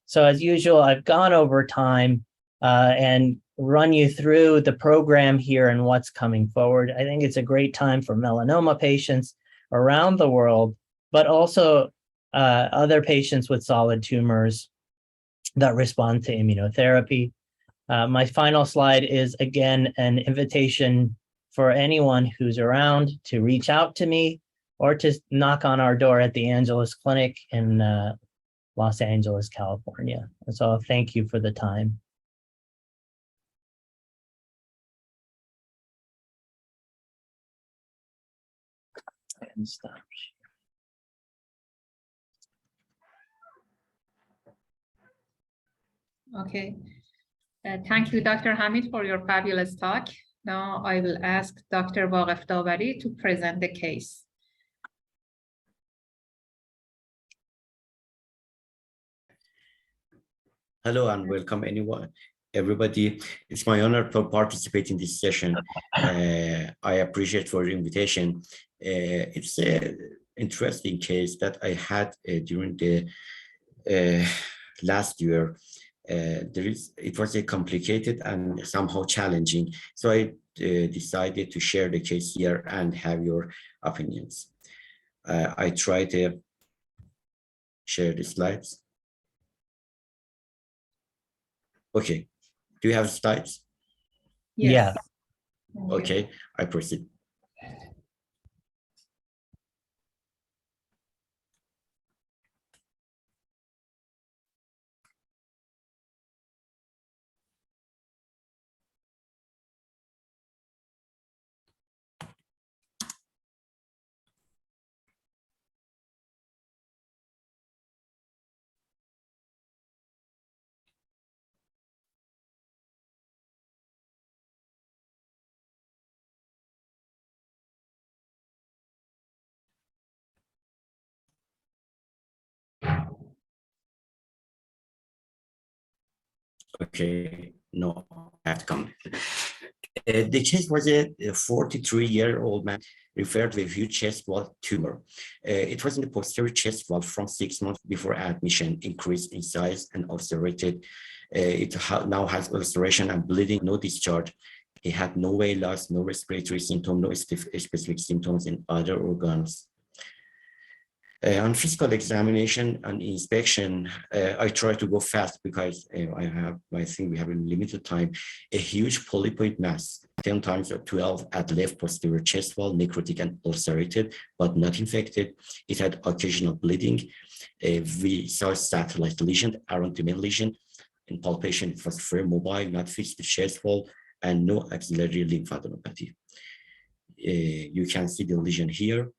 So as usual, I've gone over time and run you through the program here and what's coming forward. I think it's a great time for melanoma patients around the world, but also other patients with solid tumors that respond to immunotherapy. My final slide is, again, an invitation for anyone who's around to reach out to me or to knock on our door at the Angeles Clinic in Los Angeles, California. And so thank you for the time. And stop. Okay. Thank you, Dr. Hamid, for your fabulous talk. Now I will ask Dr. Waqef Davari to present the case. Hello and welcome everybody. It's my honor to participate in this session. I appreciate for your invitation. It's an interesting case that I had during the last year. It was a complicated and somehow challenging. So I decided to share the case here and have your opinions. I try to share the slides. Okay, do you have slides? Yes. Yeah. Okay, I proceed. Okay, no, I have to come. The case was a 43-year-old man referred with a huge chest wall tumor. It was in the posterior chest wall from 6 months before admission, increased in size and ulcerated. It now has ulceration and bleeding, no discharge. He had no weight loss, no respiratory symptom, no specific symptoms in other organs. On physical examination and inspection, I try to go fast because I think we have a limited time. A huge polypoid mass, 10 times 12 at left posterior chest wall, necrotic and ulcerated, but not infected. It had occasional bleeding. We saw satellite lesion around the main lesion. In palpation, it was very mobile, not fixed to chest wall, and no axillary lymphadenopathy. You can see the lesion here.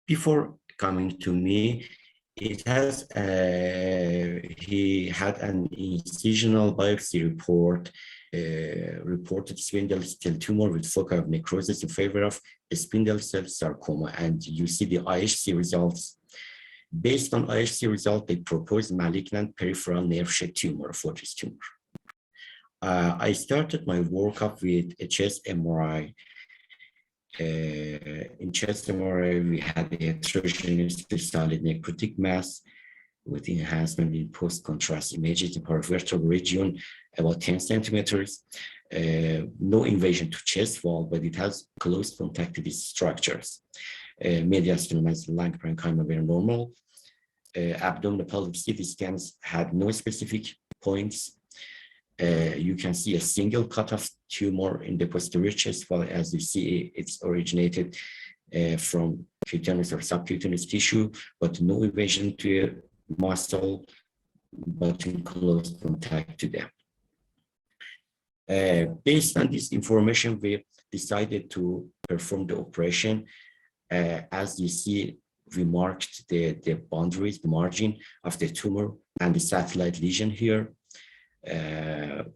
Before coming to me, he had an incisional biopsy report, reported spindle cell tumor with foci of necrosis in favor of spindle cell sarcoma. And you see the IHC results. Based on IHC result, they proposed malignant peripheral nerve sheath tumor for this tumor. I started my workup with a chest MRI. In chest MRI, we had a heterogeneous solid necrotic mass with enhancement in post-contrast images in paravertebral region, about 10 centimeters. No invasion to chest wall, but it has close contact to these structures. Mediastinum and lung parenchyma were normal. Abdominal pelvic CT scans had no specific points. You can see a single cutoff tumor in the posterior chest wall. As you see, it's originated from cutaneous or subcutaneous tissue, but no invasion to muscle, but in close contact to them. Based on this information, we decided to perform the operation. As you see, we marked the boundaries, the margin of the tumor and the satellite lesion here.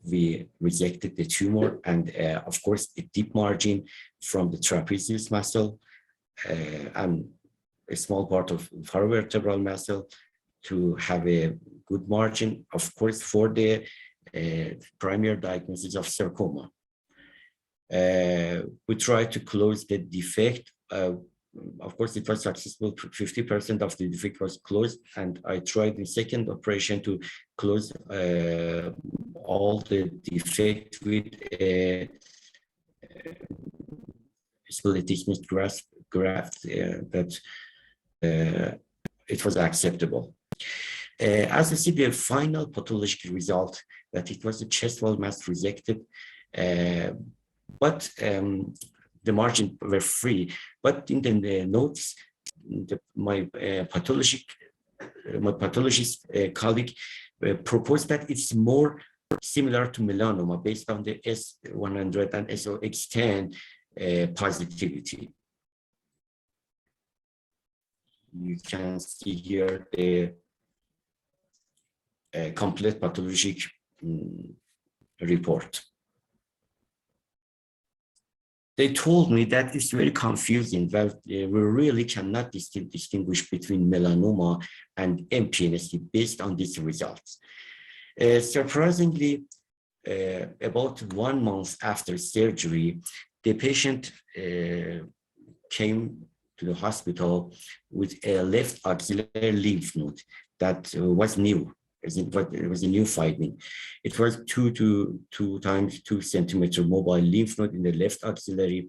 We rejected the tumor and, of course, a deep margin from the trapezius muscle and a small part of paravertebral muscle to have a good margin, of course, for the primary diagnosis of sarcoma. We tried to close the defect. Of course, it was successful. 50% of the defect was closed, and I tried the second operation to close all the defect with a split thickness graft that it was acceptable. As you see, the final pathological result that it was a chest wall mass resected, but the margins were free. But in the notes, my pathologist colleague proposed that it's more similar to melanoma based on the S100 and SOX10 positivity. You can see here the complete pathologic report. They told me that it's very confusing, that we really cannot distinguish between melanoma and MPNST based on these results. Surprisingly, about 1 month after surgery, the patient came to the hospital with a left axillary lymph node that was new. It was a new finding. It was 2 times 2 centimeter mobile lymph node in the left axillary.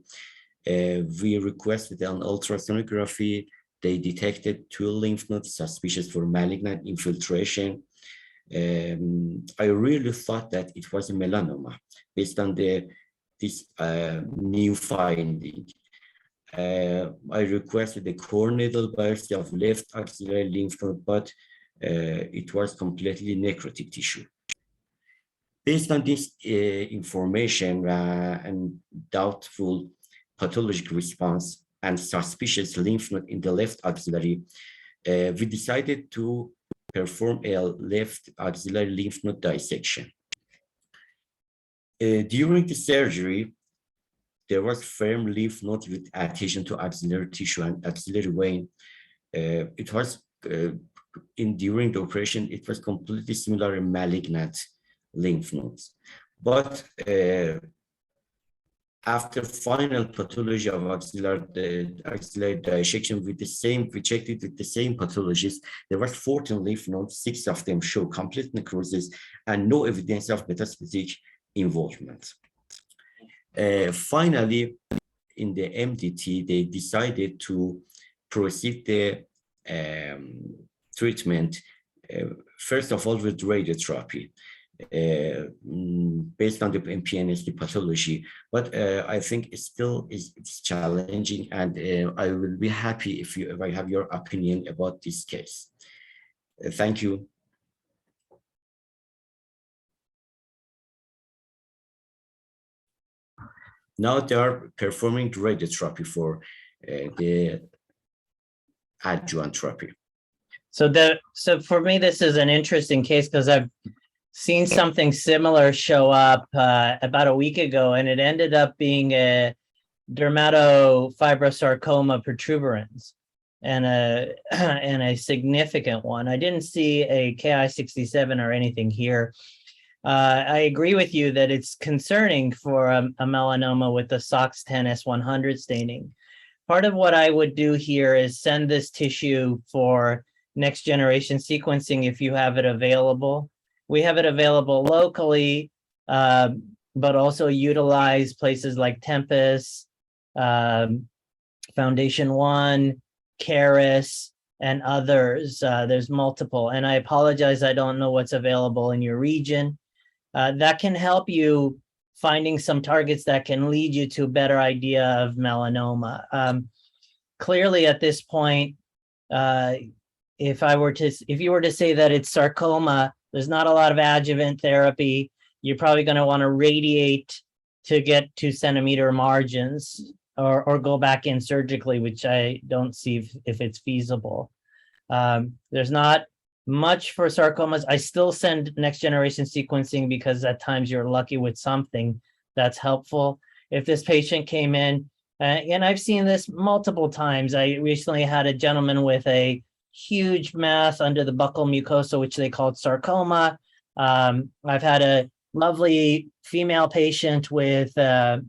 We requested an ultrasonography. They detected 2 lymph nodes suspicious for malignant infiltration. I really thought that it was a melanoma based on this new finding. I requested a core needle biopsy of left axillary lymph node, but it was completely necrotic tissue. Based on this information and doubtful pathologic response and suspicious lymph node in the left axillary, we decided to perform a left axillary lymph node dissection. During the surgery, there was firm lymph node with adhesion to axillary tissue and axillary vein. It was during the operation, it was completely similar in malignant lymph nodes. But after final pathology of axillary dissection with we checked it with the same pathologist, there was 14 lymph nodes, 6 of them show complete necrosis and no evidence of metastatic involvement. Finally, in the MDT, they decided to proceed the treatment, first of all, with radiotherapy based on the MPNST pathology. But I think it's challenging, and I will be happy if I have your opinion about this case. Thank you. Now they are performing radiotherapy for the adjuvant therapy. So for me, this is an interesting case because I've seen something similar show up about a week ago, and it ended up being a dermatofibrosarcoma protuberans and a significant one. I didn't see a Ki-67 or anything here. I agree with you that it's concerning for a melanoma with the SOX10 S100 staining. Part of what I would do here is send this tissue for next generation sequencing if you have it available. We have it available locally, but also utilize places like Tempus, Foundation One, Caris, and others. There's multiple, and I apologize, I don't know what's available in your region. that can help you finding some targets that can lead you to a better idea of melanoma. Clearly, at this point, if you were to say that it's sarcoma, there's not a lot of adjuvant therapy. You're probably going to want to radiate to get 2-centimeter margins, or go back in surgically, which I don't see if it's feasible. There's not much for sarcomas. I still send next generation sequencing because at times you're lucky with something that's helpful. If this patient came in, and I've seen this multiple times. I recently had a gentleman with a huge mass under the buccal mucosa, which they called sarcoma. I've had a lovely female patient with a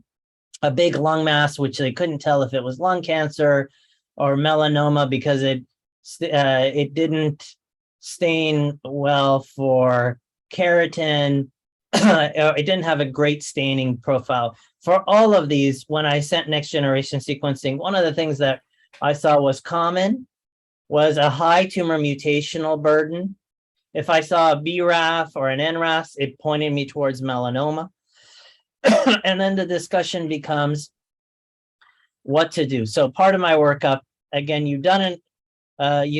big lung mass, which they couldn't tell if it was lung cancer or melanoma because it didn't stain well for keratin. It didn't have a great staining profile. For all of these, when I sent next generation sequencing, one of the things that I saw was common was a high tumor mutational burden. If I saw a BRAF or an NRAS, it pointed me towards melanoma. And then the discussion becomes what to do. So part of my workup, again, you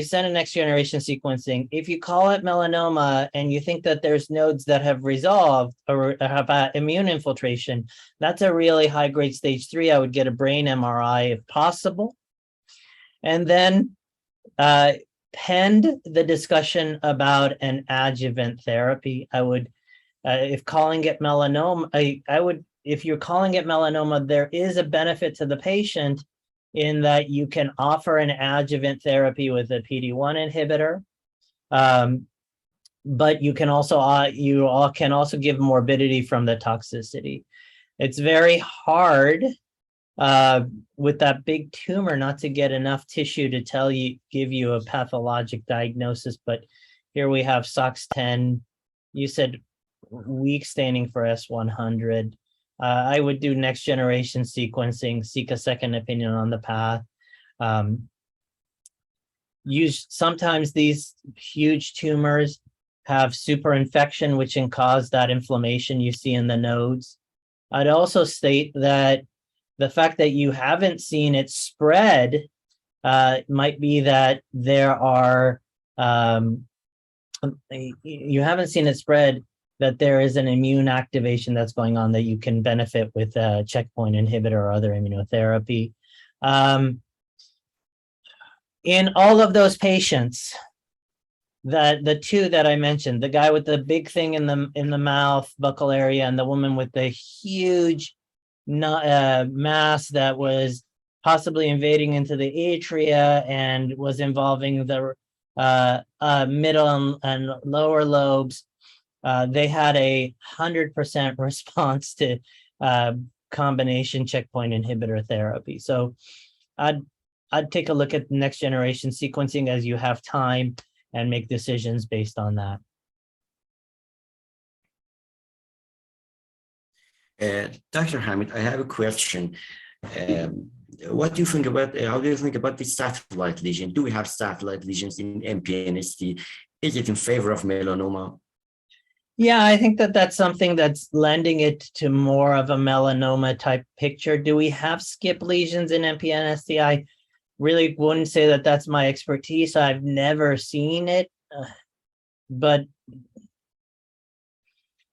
send a next generation sequencing. If you call it melanoma and you think that there's nodes that have resolved or have immune infiltration, that's a really high grade stage 3. I would get a brain MRI if possible. And then pend the discussion about an adjuvant therapy. I would, if calling it melanoma, if you're calling it melanoma, there is a benefit to the patient in that you can offer an adjuvant therapy with a PD-1 inhibitor, but you can also give morbidity from the toxicity. It's very hard with that big tumor not to get enough tissue to give you a pathologic diagnosis. But here we have SOX10. You said weak staining for S100. I would do next generation sequencing, seek a second opinion on the path. Sometimes these huge tumors have superinfection, which can cause that inflammation you see in the nodes. I'd also state that the fact that you haven't seen it spread might be that there are, you haven't seen it spread, that there is an immune activation that's going on that you can benefit with a checkpoint inhibitor or other immunotherapy. In all of those patients, the two that I mentioned, the guy with the big thing in the mouth, buccal area, and the woman with the huge mass that was possibly invading into the atria and was involving the middle and lower lobes, they had 100% response to combination checkpoint inhibitor therapy. So I'd take a look at next generation sequencing as you have time and make decisions based on that. Dr. Hamid, I have a question. What do you think about, how do you think about the satellite lesion? Do we have satellite lesions in MPNST? Is it in favor of melanoma? Yeah, I think that that's something that's lending it to more of a melanoma type picture. Do we have skip lesions in MPNST? I really wouldn't say that that's my expertise. I've never seen it, but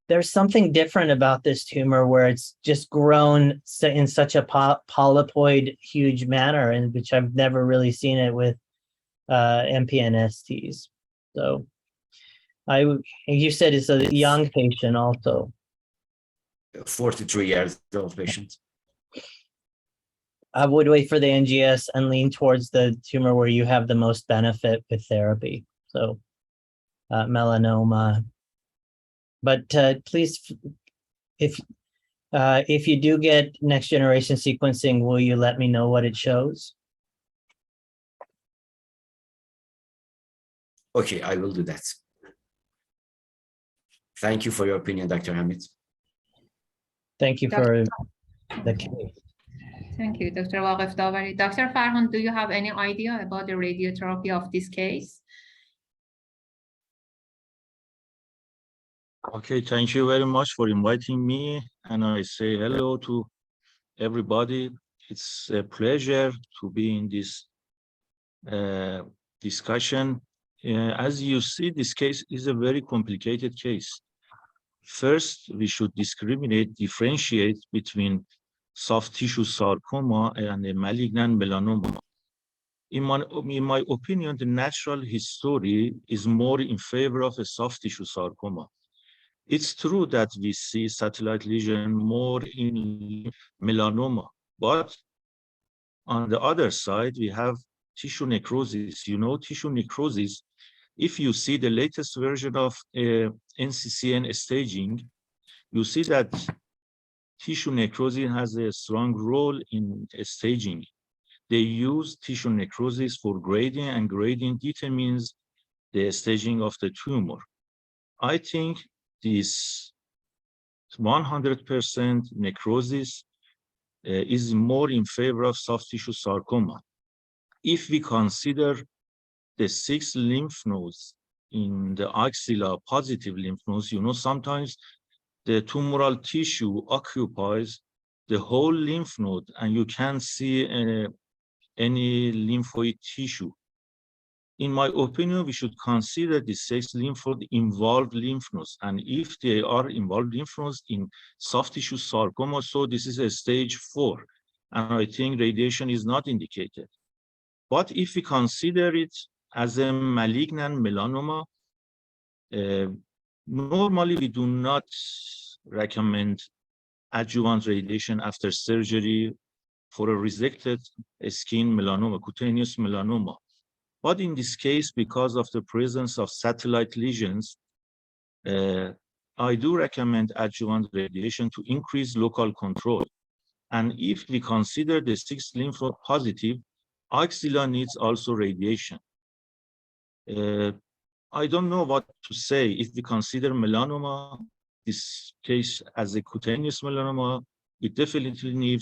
there's something different about this tumor where it's just grown in such a polypoid huge manner, in which I've never really seen it with MPNSTs. So you said it's a young patient also. 43 years old patient. I would wait for the NGS and lean towards the tumor where you have the most benefit with therapy. So melanoma. But please, if you do get next generation sequencing, will you let me know what it shows? Okay, I will do that. Thank you for your opinion, Dr. Hamid. Thank you for the case. Thank you, Dr. Waqif Davari. Dr. Farhan, do you have any idea about the radiotherapy of this case? Okay, thank you very much for inviting me, and I say hello to everybody. It's a pleasure to be in this discussion. As you see, this case is a very complicated case. First, we should differentiate between soft tissue sarcoma and a malignant melanoma. In my opinion, the natural history is more in favor of a soft tissue sarcoma. It's true that we see satellite lesion more in melanoma, but on the other side, we have tissue necrosis. You know, tissue necrosis, if you see the latest version of NCCN staging, you see that tissue necrosis has a strong role in staging. They use tissue necrosis for grading, and grading determines the staging of the tumor. I think this 100% necrosis is more in favor of soft tissue sarcoma. If we consider the 6 lymph nodes in the axilla, positive lymph nodes, you know, sometimes the tumoral tissue occupies the whole lymph node and you can't see any lymphoid tissue. In my opinion, we should consider the 6 lymph node involved lymph nodes. And if they are involved lymph nodes in soft tissue sarcoma, so this is a stage 4. And I think radiation is not indicated. But if we consider it as a malignant melanoma, normally we do not recommend adjuvant radiation after surgery for a resected skin melanoma, cutaneous melanoma. But in this case, because of the presence of satellite lesions, I do recommend adjuvant radiation to increase local control. And if we consider the 6 lymph node positive, axilla needs also radiation. I don't know what to say. If we consider melanoma, this case as a cutaneous melanoma, it definitely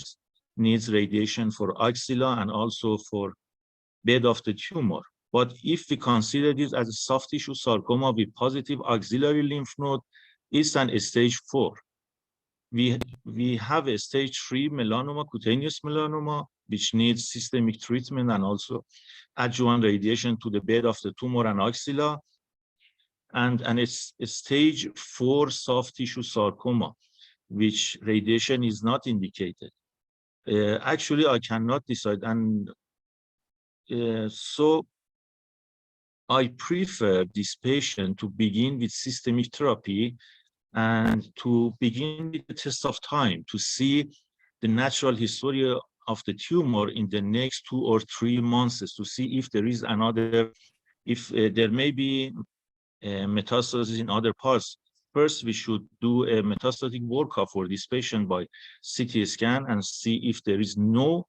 needs radiation for axilla and also for bed of the tumor. But if we consider this as a soft tissue sarcoma with positive axillary lymph node, it's an stage 4. We have a stage 3 melanoma, cutaneous melanoma, which needs systemic treatment and also adjuvant radiation to the bed of the tumor and axilla. And it's a stage 4 soft tissue sarcoma, which radiation is not indicated. Actually, I cannot decide. And so I prefer this patient to begin with systemic therapy and to begin with the test of time to see the natural history of the tumor in the next 2 or 3 months to see if there is another, if there may be metastasis in other parts. First, we should do a metastatic workup for this patient by CT scan and see if there is no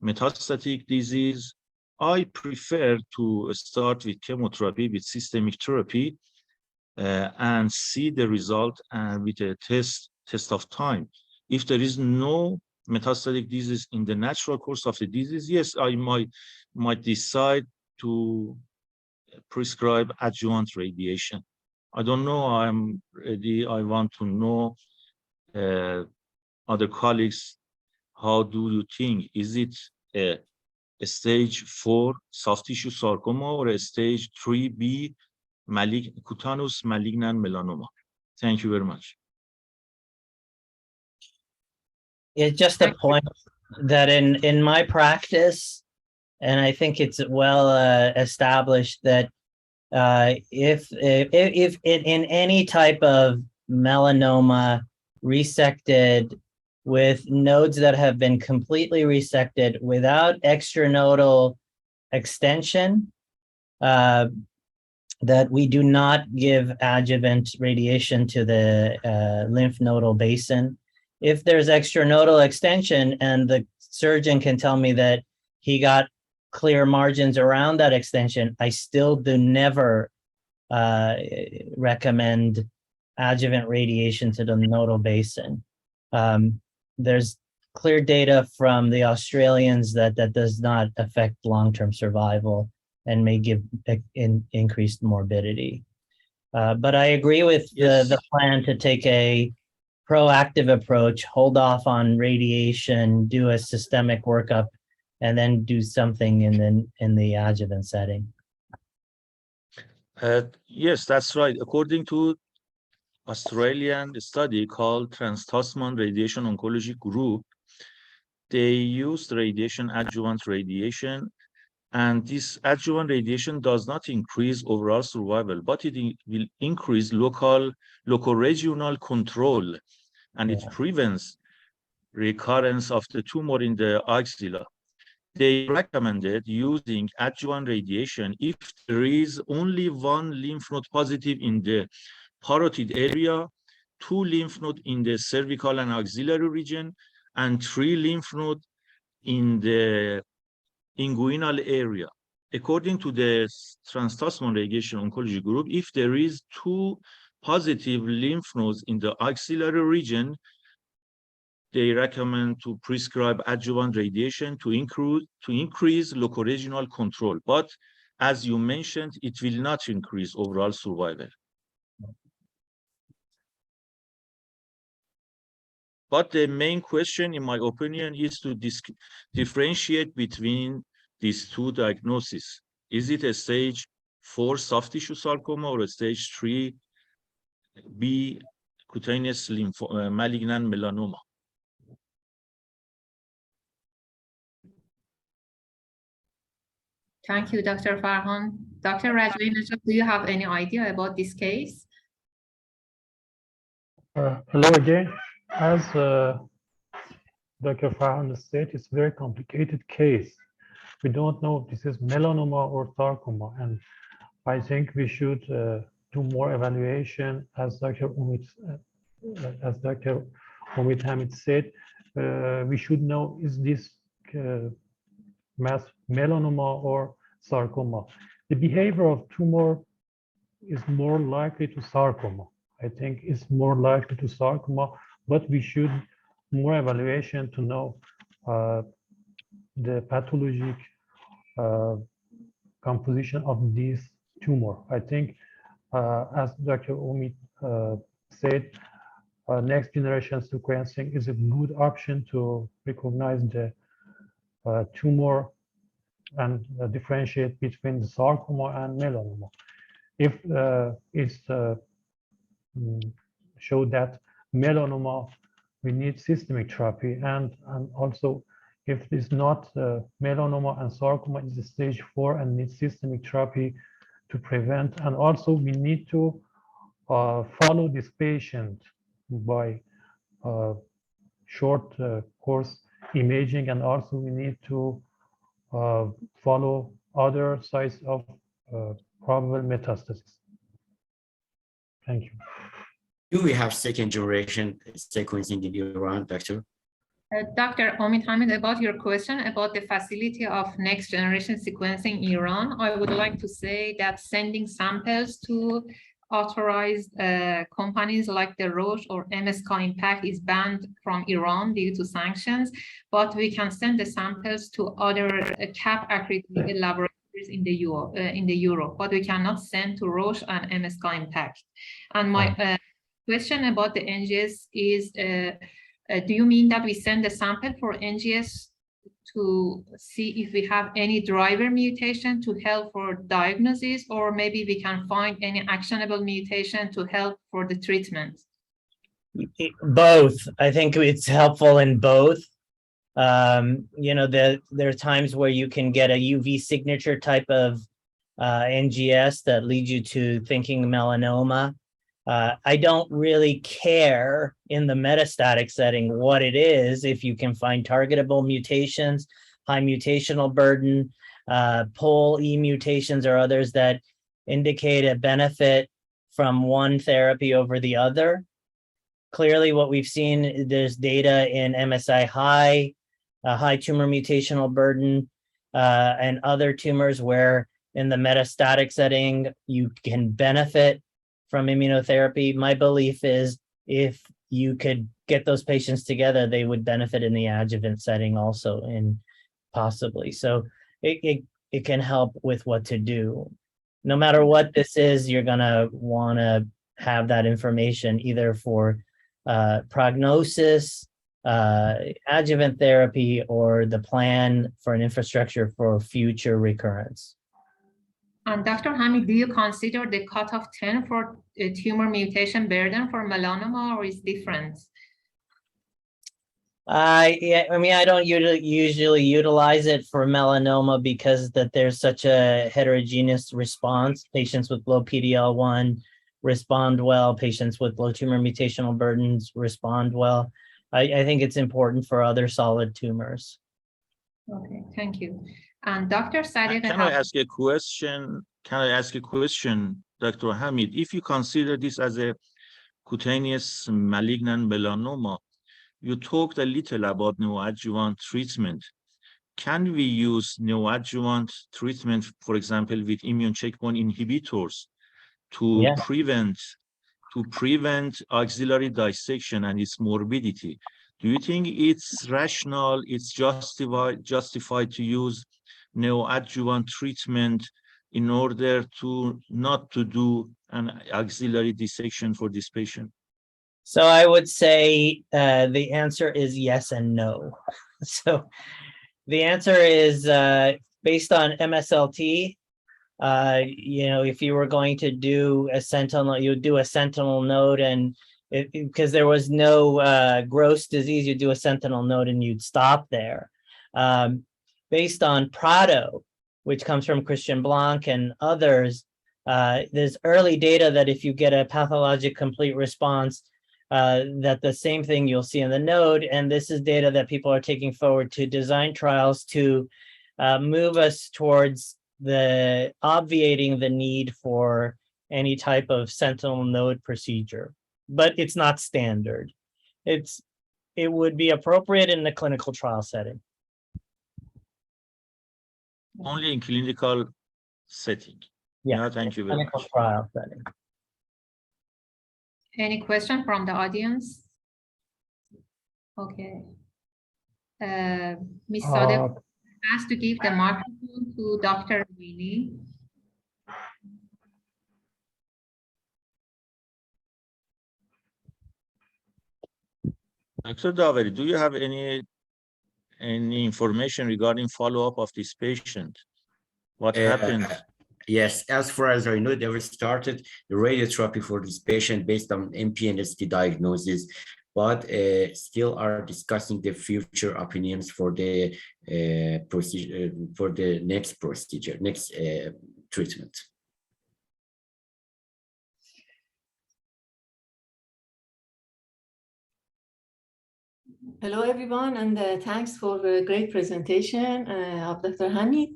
metastatic disease. I prefer to start with chemotherapy, with systemic therapy, and see the result with a test of time. If there is no metastatic disease in the natural course of the disease, yes, I might decide to prescribe adjuvant radiation. I don't know, I'm ready. I want to know other colleagues, how do you think? Is it a stage 4 soft tissue sarcoma or a stage 3B cutaneous malignant melanoma? Thank you very much. It's just a point that in my practice, and I think it's well established that if in any type of melanoma resected with nodes that have been completely resected without extranodal extension, that we do not give adjuvant radiation to the lymph nodal basin. If there's extranodal extension and the surgeon can tell me that he got clear margins around that extension, I still do never recommend adjuvant radiation to the nodal basin. There's clear data from the Australians that does not affect long-term survival and may give increased morbidity. But I agree with Yes. the plan to take a proactive approach, hold off on radiation, do a systemic workup, and then do something in the adjuvant setting. Yes, that's right. According to Australian study called Trans-Tasman Radiation Oncology Group, they used adjuvant radiation, and this adjuvant radiation does not increase overall survival, but it will increase local regional control, and it prevents recurrence of the tumor in the axilla. They recommended using adjuvant radiation if there is only one lymph node positive in the parotid area, 2 lymph nodes in the cervical and axillary region, and 3 lymph nodes in the inguinal area. According to the Trans-Tasman Radiation Oncology Group, if there is 2 positive lymph nodes in the axillary region, they recommend to prescribe adjuvant radiation to increase local regional control. But as you mentioned, it will not increase overall survival. But the main question, in my opinion, is to differentiate between these 2 diagnoses. Is it a stage 4 soft tissue sarcoma or a stage 3B cutaneous malignant melanoma? Thank you, Dr. Farhan. Dr. Rajvi, do you have any idea about this case? Hello again. As Dr. Farhan said, it's a very complicated case. We don't know if this is melanoma or sarcoma, and I think we should do more evaluation, as Dr. Omid Hamid said. We should know, is this melanoma or sarcoma? The behavior of tumor is more likely to sarcoma. I think it's more likely to sarcoma, but we should more evaluation to know the pathologic composition of this tumor. I think, as Dr. Omid said, next generation sequencing is a good option to recognize the tumor and differentiate between the sarcoma and melanoma. If it's showed that melanoma, we need systemic therapy, and also if it's not melanoma and sarcoma is stage 4 and needs systemic therapy to prevent, and also we need to follow this patient by short course imaging, and also we need to follow other sites of probable metastasis. Thank you. Do we have second generation sequencing in Iran, Doctor? Dr. Omid Hamid, about your question about the facility of next generation sequencing in Iran, I would like to say that sending samples to authorized companies like the Roche or MSK Impact is banned from Iran due to sanctions, but we can send the samples to other CAP accredited laboratories in the Europe, but we cannot send to Roche and MSK Impact. And my question about the NGS is, do you mean that we send a sample for NGS to see if we have any driver mutation to help for diagnosis, or maybe we can find any actionable mutation to help for the treatment? Both. I think it's helpful in both. You know, there are times where you can get a UV signature type of NGS that leads you to thinking melanoma. I don't really care in the metastatic setting what it is, if you can find targetable mutations, high mutational burden, POL-E mutations or others that indicate a benefit from one therapy over the other. Clearly what we've seen, there's data in MSI high, high tumor mutational burden, and other tumors where in the metastatic setting, you can benefit from immunotherapy. My belief is if you could get those patients together, they would benefit in the adjuvant setting also, and possibly. So it can help with what to do. no matter what this is, you're gonna wanna have that information either for prognosis, adjuvant therapy, or the plan for an infrastructure for future recurrence. And Dr. Hamid, do you consider the cutoff 10 for tumor mutation burden for melanoma, or is different? Yeah, I mean, I don't usually utilize it for melanoma because that there's such a heterogeneous response. Patients with low PD-L1 respond well. Patients with low tumor mutational burdens respond well. I think it's important for other solid tumors. Okay, thank you. And Dr. Sadiq, Can I ask a question? Can I ask a question, Dr. Hamid? If you consider this as a cutaneous malignant melanoma, you talked a little about neoadjuvant treatment. Can we use neoadjuvant treatment, for example, with immune checkpoint inhibitors to prevent axillary dissection and its morbidity? Do you think it's rational, it's justified to use neoadjuvant treatment in order to not to do an axillary dissection for this patient? So I would say the answer is yes and no. So the answer is based on MSLT. If you were going to do a sentinel, you would do a sentinel node, and because there was no gross disease, you'd do a sentinel node and you'd stop there. Based on Prado, which comes from Christian Blanc and others, there's early data that if you get a pathologic complete response, that the same thing you'll see in the node, and this is data that people are taking forward to design trials to move us towards the obviating the need for any type of sentinel node procedure, but it's not standard. It would be appropriate in the clinical trial setting. Only in clinical setting. Yeah, no, thank you very clinical much. trial setting. Any question from the audience? Okay. Ms. Sadek asked to give the microphone to Dr. Winnie. Dr. Daveri, do you have any information regarding follow-up of this patient? What happened? Yes, as far as I know, they have started the radiotherapy for this patient based on MPNST diagnosis, but still are discussing the future opinions for the procedure, for the next procedure, next treatment. Hello, everyone, and thanks for the great presentation of Dr. Hamid.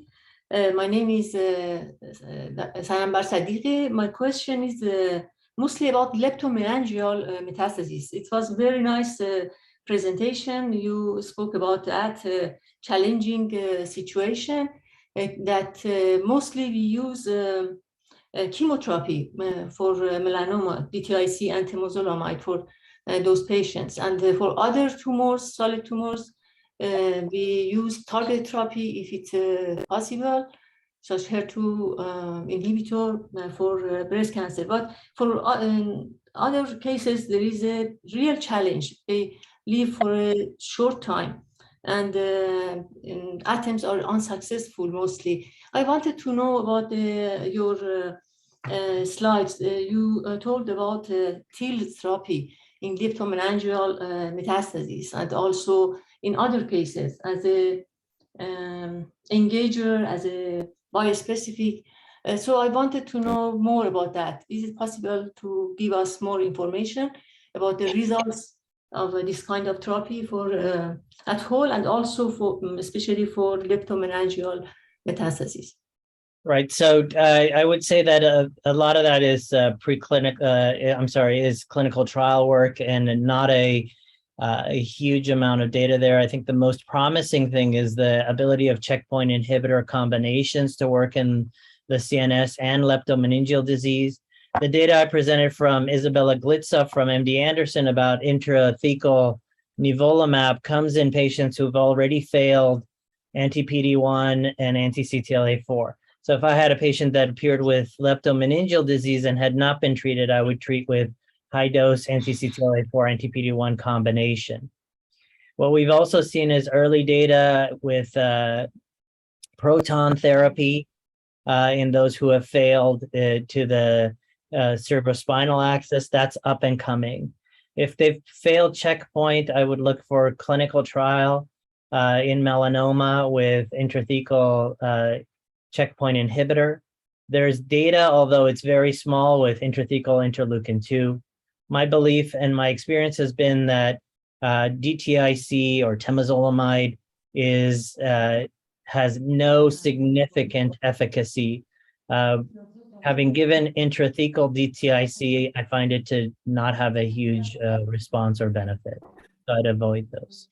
My name is Sayambar Sadiqi. My question is mostly about leptomeningeal metastasis. It was a very nice presentation. You spoke about that challenging situation that mostly we use chemotherapy for melanoma, DTIC and temozolomide for those patients. And for other tumors, solid tumors, we use targeted therapy if it's possible, such HER2 inhibitor for breast cancer. But for other cases, there is a real challenge. They live for a short time, and attempts are unsuccessful mostly. I wanted to know about your slides. You told about TIL therapy in leptomeningeal metastases, and also in other cases as a engager, as a biospecific. So I wanted to know more about that. Is it possible to give us more information about the results of this kind of therapy for at whole, and also for especially for leptomeningeal metastases? Right. So I would say that a lot of that is is clinical trial work, and not a huge amount of data there. I think the most promising thing is the ability of checkpoint inhibitor combinations to work in the CNS and leptomeningeal disease. The data I presented from Isabella Glitza from MD Anderson about intrathecal Nivolumab comes in patients who've already failed anti-PD-1 and anti-CTLA-4. So if I had a patient that appeared with leptomeningeal disease and had not been treated, I would treat with high-dose anti-CTLA-4, anti-PD-1 combination. What we've also seen is early data with proton therapy in those who have failed to the cerebrospinal axis. That's up and coming. If they've failed checkpoint, I would look for a clinical trial in melanoma with intrathecal checkpoint inhibitor. There's data, although it's very small, with intrathecal interleukin-2. My belief and my experience has been that DTIC or temozolomide has no significant efficacy. Having given intrathecal DTIC, I find it to not have a huge response or benefit. So I'd avoid those.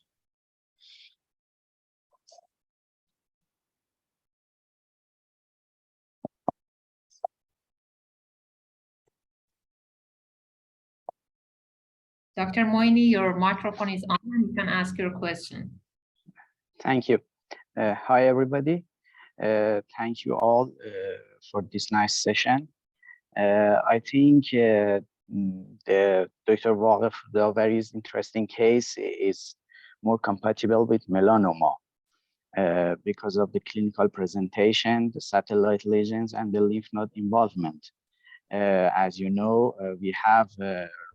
Dr. Moini, your microphone is on and you can ask your question. Thank you. Hi, everybody. Thank you all for this nice session. I think the Dr. Waqif Davari's interesting case is more compatible with melanoma because of the clinical presentation, the satellite lesions, and the lymph node involvement. As you know, we have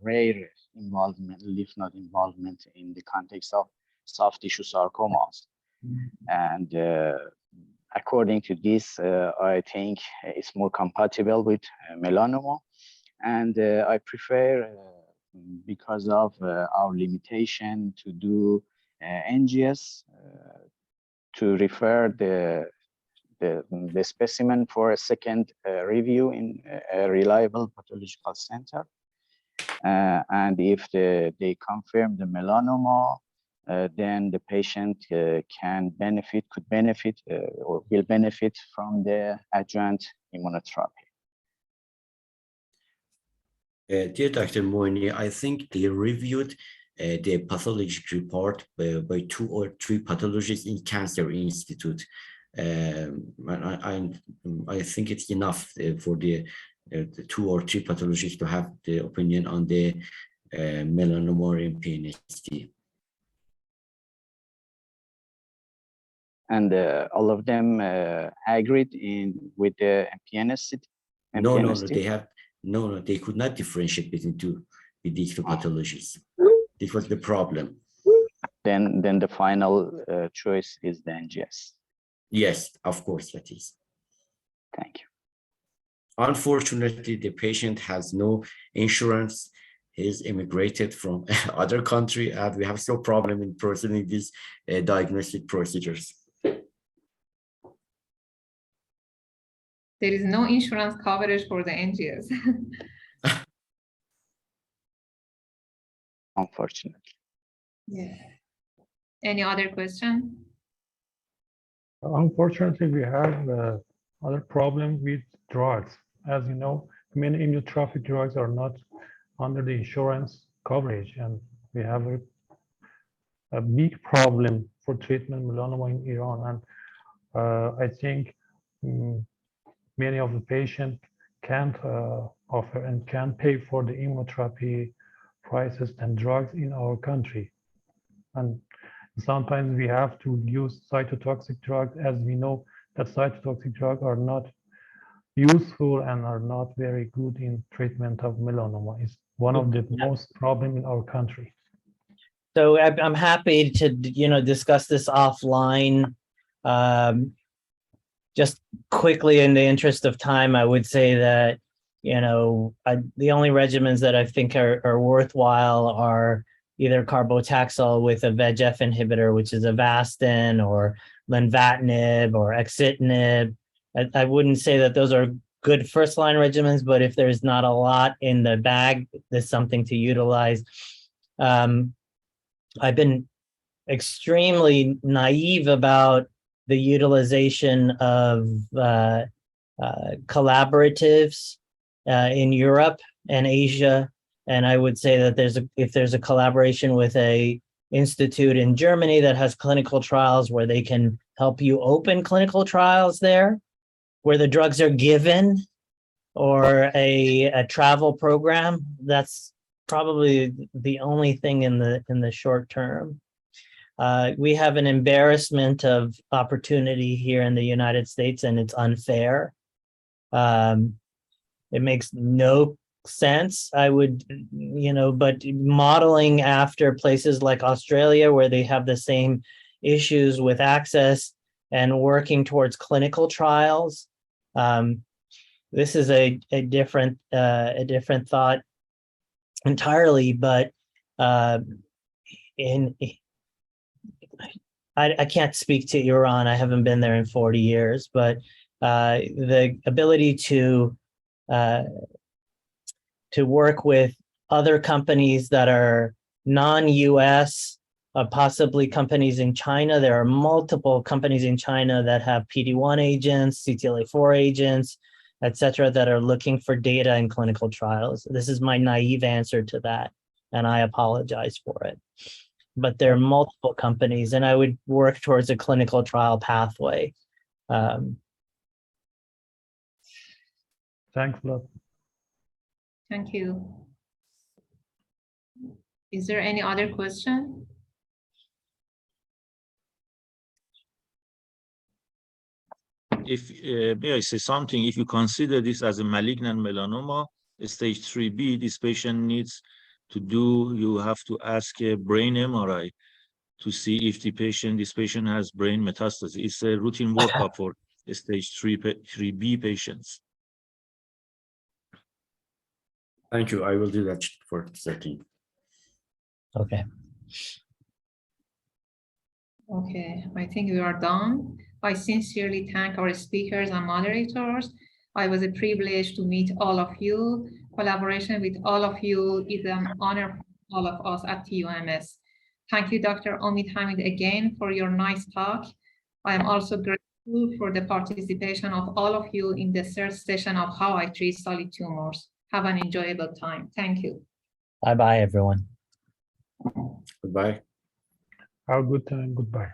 rare involvement, lymph node involvement in the context of soft tissue sarcomas. And according to this, I think it's more compatible with melanoma. And I prefer, because of our limitation to do NGS, to refer the specimen for a second review in a reliable pathological center. And if they confirm the melanoma, then the patient could benefit or will benefit from the adjuvant immunotherapy. Dear Dr. Moini, I think they reviewed the pathologic report by 2 or 3 pathologists in Cancer Institute. And I think it's enough for the 2 or 3 pathologists to have the opinion on the melanoma in PNST. And all of them agreed with the PNST? No, they could not differentiate between these 2 pathologies. This was the problem. Then the final choice is the NGS. Yes, of course that is. Thank you. Unfortunately, the patient has no insurance. He's immigrated from other country, and we have some problem in proceeding these diagnostic procedures. There is no insurance coverage for the NGS. Unfortunately. Yeah. Any other question? Unfortunately, we have other problem with drugs. As you know, many immunotherapy drugs are not under the insurance coverage, and we have a big problem for treatment melanoma in Iran. And I think many of the patients can't offer and can't pay for the immunotherapy prices and drugs in our country. And sometimes we have to use cytotoxic drugs, as we know that cytotoxic drugs are not useful and are not very good in treatment of melanoma. It's one of the most problem in our country. So I'm happy to discuss this offline. Just quickly, in the interest of time, I would say that the only regimens that I think are worthwhile are either carbotaxol with a VEGF inhibitor, which is Avastin, or lenvatinib, or axitinib. I wouldn't say that those are good first-line regimens, but if there's not a lot in the bag, there's something to utilize. I've been extremely naive about the utilization of collaboratives in Europe and Asia. And I would say that if there's a collaboration with a institute in Germany that has clinical trials where they can help you open clinical trials there, where the drugs are given or a travel program. That's probably the only thing in the short term. We have an embarrassment of opportunity here in the United States, and it's unfair. It makes no sense. I would, but modeling after places like Australia, where they have the same issues with access and working towards clinical trials. This is a different thought entirely, but I can't speak to Iran. I haven't been there in 40 years, but the ability to work with other companies that are non-US, possibly companies in China. There are multiple companies in China that have PD-1 agents, CTLA-4 agents, etc., that are looking for data in clinical trials. This is my naive answer to that, and I apologize for it. But there are multiple companies, and I would work towards a clinical trial pathway. Thanks a lot. Thank you. Is there any other question? If may I say something, if you consider this as a malignant melanoma, stage 3B, this patient needs to do, you have to ask a brain MRI to see if this patient has brain metastasis. It's a routine workup for stage 3B patients. Thank you. I will do that for 13. Okay. Okay, I think we are done. I sincerely thank our speakers and moderators. It was a privilege to meet all of you. Collaboration with all of you is an honor for all of us at TUMS. Thank you, Dr. Omid Hamid, again for your nice talk. I am also grateful for the participation of all of you in the third session of How I Treat Solid Tumors. Have an enjoyable time. Thank you. Bye-bye, everyone. Goodbye. Have a good time. Goodbye.